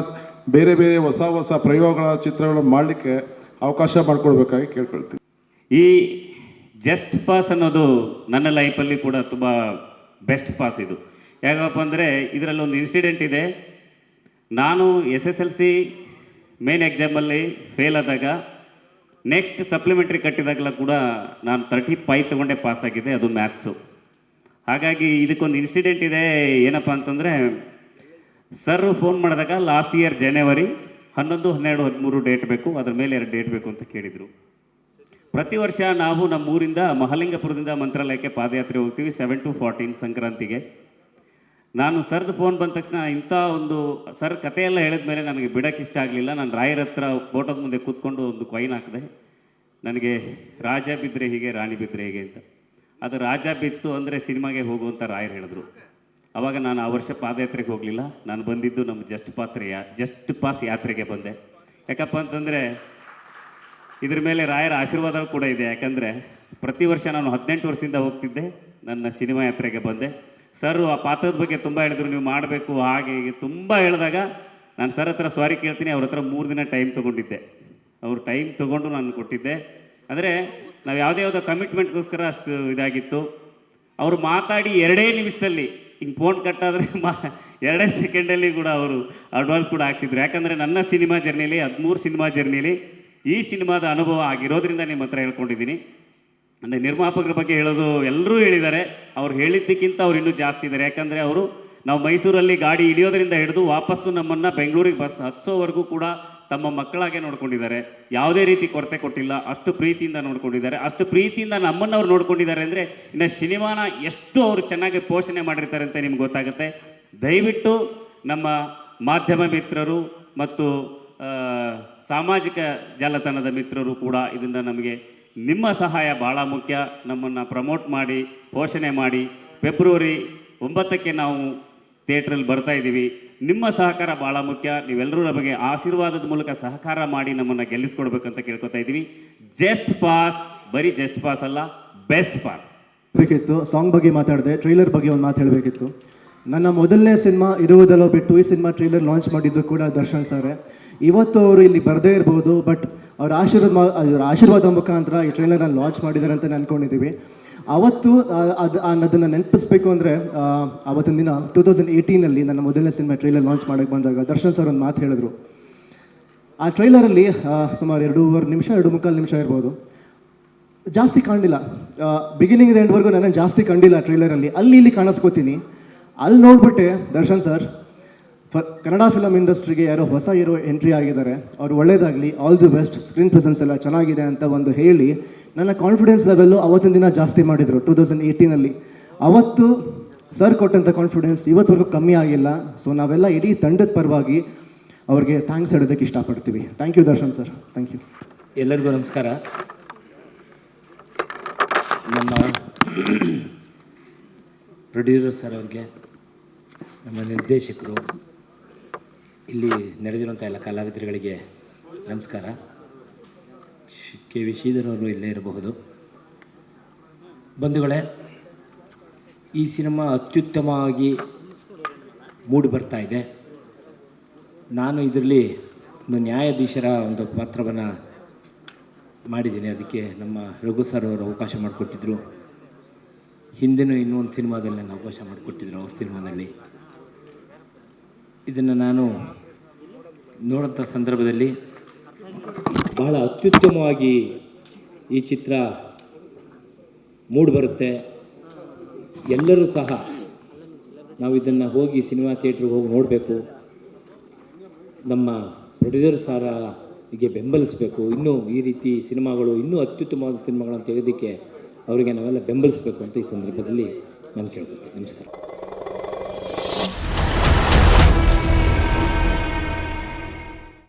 ಬೇರೆ ಬೇರೆ ಹೊಸ ಪ್ರಯೋಗಗಳ ಚಿತ್ರಗಳನ್ನು ಮಾಡಲಿಕ್ಕೆ ಅವಕಾಶ ಮಾಡಿಕೊಡ್ಬೇಕಾಗಿ ಕೇಳ್ಕೊಳ್ತೀನಿ. ಈ ಜಸ್ಟ್ ಪಾಸ್ ಅನ್ನೋದು ನನ್ನ ಲೈಫಲ್ಲಿ ಕೂಡ ತುಂಬ ಬೆಸ್ಟ್ ಪಾಸ್ ಇದು. ಯಾಕಪ್ಪ ಅಂದರೆ ಇದರಲ್ಲಿ ಒಂದು ಇನ್ಸಿಡೆಂಟ್ ಇದೆ. ನಾನು SSLC ಮೇನ್ ಎಕ್ಸಾಮಲ್ಲಿ ಫೇಲ್ ಆದಾಗ ನೆಕ್ಸ್ಟ್ ಸಪ್ಲಿಮೆಂಟ್ರಿ ಕಟ್ಟಿದಾಗಲ ಕೂಡ ನಾನು 35 ತೊಗೊಂಡೆ ಪಾಸ್ ಆಗಿದೆ, ಅದು ಮ್ಯಾಥ್ಸು. ಹಾಗಾಗಿ ಇದಕ್ಕೊಂದು ಇನ್ಸಿಡೆಂಟ್ ಇದೆ. ಏನಪ್ಪ ಅಂತಂದರೆ ಸರ್ ಫೋನ್ ಮಾಡಿದಾಗ ಲಾಸ್ಟ್ ಇಯರ್ ಜನವರಿ 11, 12, 13 ಡೇಟ್ ಬೇಕು, ಅದ್ರ ಮೇಲೆ 2 ಡೇಟ್ ಬೇಕು ಅಂತ ಕೇಳಿದರು. ಪ್ರತಿ ವರ್ಷ ನಾವು ನಮ್ಮೂರಿಂದ ಮಹಾಲಿಂಗಪುರದಿಂದ ಮಂತ್ರಾಲಯಕ್ಕೆ ಪಾದಯಾತ್ರೆ ಹೋಗ್ತೀವಿ 7 to 14 ಸಂಕ್ರಾಂತಿಗೆ. ನಾನು ಸರ್ದು ಫೋನ್ ಬಂದ ತಕ್ಷಣ ಇಂಥ ಒಂದು ಸರ್ ಕಥೆಯೆಲ್ಲ ಹೇಳಿದ ಮೇಲೆ ನನಗೆ ಬಿಡೋಕ್ಕೆ ಇಷ್ಟ ಆಗಲಿಲ್ಲ. ನಾನು ರಾಯರ ಹತ್ರ ಫೋಟೋದ ಮುಂದೆ ಕೂತ್ಕೊಂಡು ಒಂದು ಕಾಯಿನ್ ಹಾಕಿದೆ. ನನಗೆ ರಾಜ ಬಿದ್ದರೆ ಹೀಗೆ, ರಾಣಿ ಬಿದ್ದರೆ ಹೇಗೆ ಅಂತ. ಅದು ರಾಜ ಬಿತ್ತು ಅಂದರೆ ಸಿನಿಮಾಗೆ ಹೋಗುವಂಥ ರಾಯರು ಹೇಳಿದ್ರು. ಆವಾಗ ನಾನು ಆ ವರ್ಷ ಪಾದಯಾತ್ರೆಗೆ ಹೋಗಲಿಲ್ಲ. ನಾನು ಬಂದಿದ್ದು ನಮ್ಮ ಜಸ್ಟ್ ಪಾಸ್ ಯಾತ್ರೆಗೆ ಬಂದೆ. ಯಾಕಪ್ಪ ಅಂತಂದರೆ ಇದ್ರ ಮೇಲೆ ರಾಯರ ಆಶೀರ್ವಾದ ಕೂಡ ಇದೆ. ಯಾಕಂದರೆ ಪ್ರತಿ ವರ್ಷ ನಾನು 18 ವರ್ಷದಿಂದ ಹೋಗ್ತಿದ್ದೆ, ನನ್ನ ಸಿನಿಮಾ ಯಾತ್ರೆಗೆ ಬಂದೆ. ಸರ್ ಆ ಪಾತ್ರದ ಬಗ್ಗೆ ತುಂಬ ಹೇಳಿದ್ರು, ನೀವು ಮಾಡಬೇಕು ಹಾಗೆ ಹೀಗೆ ತುಂಬ ಹೇಳಿದಾಗ ನಾನು ಸರ್ ಹತ್ರ ಸಾರಿ ಕೇಳ್ತೀನಿ. ಅವ್ರ ಹತ್ರ 3 ದಿನ ಟೈಮ್ ತೊಗೊಂಡಿದ್ದೆ. ಅವ್ರು ಟೈಮ್ ತೊಗೊಂಡು ನಾನು ಕೊಟ್ಟಿದ್ದೆ. ಅಂದರೆ ನಾವು ಯಾವುದೋ ಕಮಿಟ್ಮೆಂಟ್ಗೋಸ್ಕರ ಅಷ್ಟು ಇದಾಗಿತ್ತು. ಅವರು ಮಾತಾಡಿ 2 ನಿಮಿಷದಲ್ಲಿ ಹಿಂಗೆ ಫೋನ್ ಕಟ್ಟಾದರೆ 2 ಸೆಕೆಂಡಲ್ಲಿ ಕೂಡ ಅವರು ಅಡ್ವಾನ್ಸ್ ಕೂಡ ಹಾಕ್ಸಿದ್ರು. ಯಾಕಂದರೆ ನನ್ನ ಸಿನಿಮಾ ಜರ್ನಿಲಿ 13 ಸಿನಿಮಾ ಜರ್ನಿಲಿ ಈ ಸಿನಿಮಾದ ಅನುಭವ ಆಗಿರೋದ್ರಿಂದ ನಿಮ್ಮ ಹತ್ರ ಹೇಳ್ಕೊಂಡಿದ್ದೀನಿ. ಅಂದರೆ ನಿರ್ಮಾಪಕರ ಬಗ್ಗೆ ಹೇಳೋದು ಎಲ್ಲರೂ ಹೇಳಿದ್ದಾರೆ. ಅವ್ರು ಹೇಳಿದ್ದಕ್ಕಿಂತ ಅವ್ರು ಇನ್ನೂ ಜಾಸ್ತಿ ಇದ್ದಾರೆ. ಯಾಕಂದರೆ ಅವರು ನಾವು ಮೈಸೂರಲ್ಲಿ ಗಾಡಿ ಇಳಿಯೋದ್ರಿಂದ ಹಿಡಿದು ವಾಪಸ್ಸು ನಮ್ಮನ್ನು ಬೆಂಗಳೂರಿಗೆ ಬಸ್ ಹತ್ಸೋವರೆಗೂ ಕೂಡ ತಮ್ಮ ಮಕ್ಕಳಾಗೆ ನೋಡ್ಕೊಂಡಿದ್ದಾರೆ. ಯಾವುದೇ ರೀತಿ ಕೊರತೆ ಕೊಟ್ಟಿಲ್ಲ. ಅಷ್ಟು ಪ್ರೀತಿಯಿಂದ ನೋಡ್ಕೊಂಡಿದ್ದಾರೆ. ಅಷ್ಟು ಪ್ರೀತಿಯಿಂದ ನಮ್ಮನ್ನು ಅವ್ರು ನೋಡ್ಕೊಂಡಿದ್ದಾರೆ ಅಂದರೆ ಇನ್ನು ಸಿನಿಮಾನ ಎಷ್ಟು ಅವರು ಚೆನ್ನಾಗಿ ಪೋಷಣೆ ಮಾಡಿರ್ತಾರೆ ಅಂತ ನಿಮ್ಗೆ ಗೊತ್ತಾಗುತ್ತೆ. ದಯವಿಟ್ಟು ನಮ್ಮ ಮಾಧ್ಯಮ ಮಿತ್ರರು ಮತ್ತು ಸಾಮಾಜಿಕ ಜಾಲತಾಣದ ಮಿತ್ರರು ಕೂಡ ಇದನ್ನು ನಮಗೆ ನಿಮ್ಮ ಸಹಾಯ ಭಾಳ ಮುಖ್ಯ. ನಮ್ಮನ್ನು ಪ್ರಮೋಟ್ ಮಾಡಿ ಪೋಷಣೆ ಮಾಡಿ ಫೆಬ್ರವರಿ 9ಕ್ಕೆ ನಾವು ಥಿಯೇಟ್ರಲ್ಲಿ ಬರ್ತಾ ಇದ್ದೀವಿ. ನಿಮ್ಮ ಸಹಕಾರ ಭಾಳ ಮುಖ್ಯ. ನೀವೆಲ್ಲರೂ ನಮಗೆ ಆಶೀರ್ವಾದದ ಮೂಲಕ ಸಹಕಾರ ಮಾಡಿ ನಮ್ಮನ್ನು ಗೆಲ್ಲಿಸ್ಕೊಡ್ಬೇಕಂತ ಕೇಳ್ಕೊತಾ ಇದ್ದೀವಿ. ಜಸ್ಟ್ ಪಾಸ್, ಬರೀ ಜಸ್ಟ್ ಪಾಸ್ ಅಲ್ಲ, ಬೆಸ್ಟ್ ಪಾಸ್. ಬೇಕಿತ್ತು ಸಾಂಗ್ ಬಗ್ಗೆ ಮಾತಾಡಿದೆ, ಟ್ರೈಲರ್ ಬಗ್ಗೆ ಒಂದು ಮಾತು ಹೇಳಬೇಕಿತ್ತು. ನನ್ನ ಮೊದಲನೇ ಸಿನಿಮಾ ಇರುವುದೆಲ್ಲ ಬಿಟ್ಟು ಈ ಸಿನಿಮಾ ಟ್ರೈಲರ್ ಲಾಂಚ್ ಮಾಡಿದ್ದು ಕೂಡ ದರ್ಶನ್ ಸರ್. ಇವತ್ತು ಅವರು ಇಲ್ಲಿ ಬರದೇ ಇರ್ಬೋದು, ಬಟ್ ಅವ್ರ ಆಶೀರ್ವಾದ ಮುಖಾಂತರ ಈ ಟ್ರೈಲರ್ನ ಲಾಂಚ್ ಮಾಡಿದ್ದಾರೆ ಅಂತ ಅಂದ್ಕೊಂಡಿದ್ದೀವಿ. ಅವತ್ತು ಅದನ್ನು ನೆನಪಿಸ್ಬೇಕು ಅಂದರೆ ಆವತ್ತಿನ ದಿನ 2018ನಲ್ಲಿ ನನ್ನ ಮೊದಲನೇ ಸಿನಿಮಾ ಟ್ರೈಲರ್ ಲಾಂಚ್ ಮಾಡೋಕ್ಕೆ ಬಂದಾಗ ದರ್ಶನ್ ಸರ್ ಒಂದು ಮಾತು ಹೇಳಿದ್ರು. ಆ ಟ್ರೈಲರಲ್ಲಿ ಸುಮಾರು 2.25 ನಿಮಿಷ 2.25 ನಿಮಿಷ ಇರ್ಬೋದು, ಜಾಸ್ತಿ ಕಾಣಲಿಲ್ಲ. ಬಿಗಿನಿಂಗ್ ಎಂಡ್ವರೆಗೂ ನನಗೆ ಜಾಸ್ತಿ ಕಂಡಿಲ್ಲ ಟ್ರೈಲರಲ್ಲಿ. ಇಲ್ಲಿ ಕಾಣಿಸ್ಕೋತೀನಿ. ಅಲ್ಲಿ ನೋಡ್ಬಿಟ್ಟೆ ದರ್ಶನ್ ಸರ್ ಕನ್ನಡ ಫಿಲಮ್ ಇಂಡಸ್ಟ್ರಿಗೆ ಯಾರೋ ಹೊಸ ಹೀರೋ ಎಂಟ್ರಿ ಆಗಿದ್ದಾರೆ, ಅವ್ರು ಒಳ್ಳೇದಾಗಲಿ, all the best, screen presence ಎಲ್ಲ ಚೆನ್ನಾಗಿದೆ ಅಂತ ಒಂದು ಹೇಳಿ ನನ್ನ ಕಾನ್ಫಿಡೆನ್ಸ್ ಲೆವೆಲ್ಲು ಅವತ್ತಿನ ದಿನ ಜಾಸ್ತಿ ಮಾಡಿದರು 2018ನಲ್ಲಿ. ಅವತ್ತು ಸರ್ ಕೊಟ್ಟಂಥ ಕಾನ್ಫಿಡೆನ್ಸ್ ಇವತ್ತವರೆಗೂ ಕಮ್ಮಿ ಆಗಿಲ್ಲ. ಸೊ ನಾವೆಲ್ಲ ಇಡೀ ತಂಡದ ಪರವಾಗಿ ಅವ್ರಿಗೆ ಥ್ಯಾಂಕ್ಸ್ ಹೇಳೋದಕ್ಕೆ ಇಷ್ಟಪಡ್ತೀವಿ. Thank you Darshan sir, thank you. ಎಲ್ಲರಿಗೂ ನಮಸ್ಕಾರ. ನಮ್ಮ ಪ್ರೊಡ್ಯೂಸರ್ ಸರ್ ಅವ್ರಿಗೆ, ನಮ್ಮ ನಿರ್ದೇಶಕರು, ಇಲ್ಲಿ ನಡೆದಿರುವಂಥ ಎಲ್ಲ ಕಲಾವಿದರುಗಳಿಗೆ ನಮಸ್ಕಾರ. ಕೆ ವಿ ಶ್ರೀಧರ್ ಅವರು ಇಲ್ಲೇ ಇರಬಹುದು. ಬಂಧುಗಳೇ, ಈ ಸಿನಿಮಾ ಅತ್ಯುತ್ತಮವಾಗಿ ಮೂಡಿ ಬರ್ತಾ ಇದೆ. ನಾನು ಇದರಲ್ಲಿ ಒಂದು ನ್ಯಾಯಾಧೀಶರ ಒಂದು ಪಾತ್ರವನ್ನು ಮಾಡಿದ್ದೀನಿ. ಅದಕ್ಕೆ ನಮ್ಮ ರಘು ಸರ್ ಅವರು ಅವಕಾಶ ಮಾಡಿಕೊಟ್ಟಿದ್ರು. ಹಿಂದೆನೂ ಇನ್ನೊಂದು ಸಿನಿಮಾದಲ್ಲಿ ನಾನು ಅವಕಾಶ ಮಾಡಿಕೊಟ್ಟಿದ್ರು, ಅವ್ರ ಸಿನಿಮಾದಲ್ಲಿ. ಇದನ್ನು ನಾನು ನೋಡೋಂಥ ಸಂದರ್ಭದಲ್ಲಿ ಬಹಳ ಅತ್ಯುತ್ತಮವಾಗಿ ಈ ಚಿತ್ರ ಮೂಡಿಬರುತ್ತೆ. ಎಲ್ಲರೂ ಸಹ ನಾವು ಇದನ್ನು ಹೋಗಿ ಸಿನಿಮಾ ಥಿಯೇಟ್ರಿಗೆ ಹೋಗಿ ನೋಡಬೇಕು. ನಮ್ಮ ಪ್ರೊಡ್ಯೂಸರ್ ಸಾರಿಗೆ ಬೆಂಬಲಿಸಬೇಕು. ಇನ್ನೂ ಈ ರೀತಿ ಸಿನಿಮಾಗಳು, ಇನ್ನೂ ಅತ್ಯುತ್ತಮವಾದ ಸಿನಿಮಾಗಳನ್ನು ತೆಗೆಯೋದಕ್ಕೆ ಅವರಿಗೆ ನಾವೆಲ್ಲ ಬೆಂಬಲಿಸಬೇಕು ಅಂತ ಈ ಸಂದರ್ಭದಲ್ಲಿ ನಾನು ಕೇಳ್ಕೊಳ್ತೀನಿ. ನಮಸ್ಕಾರ.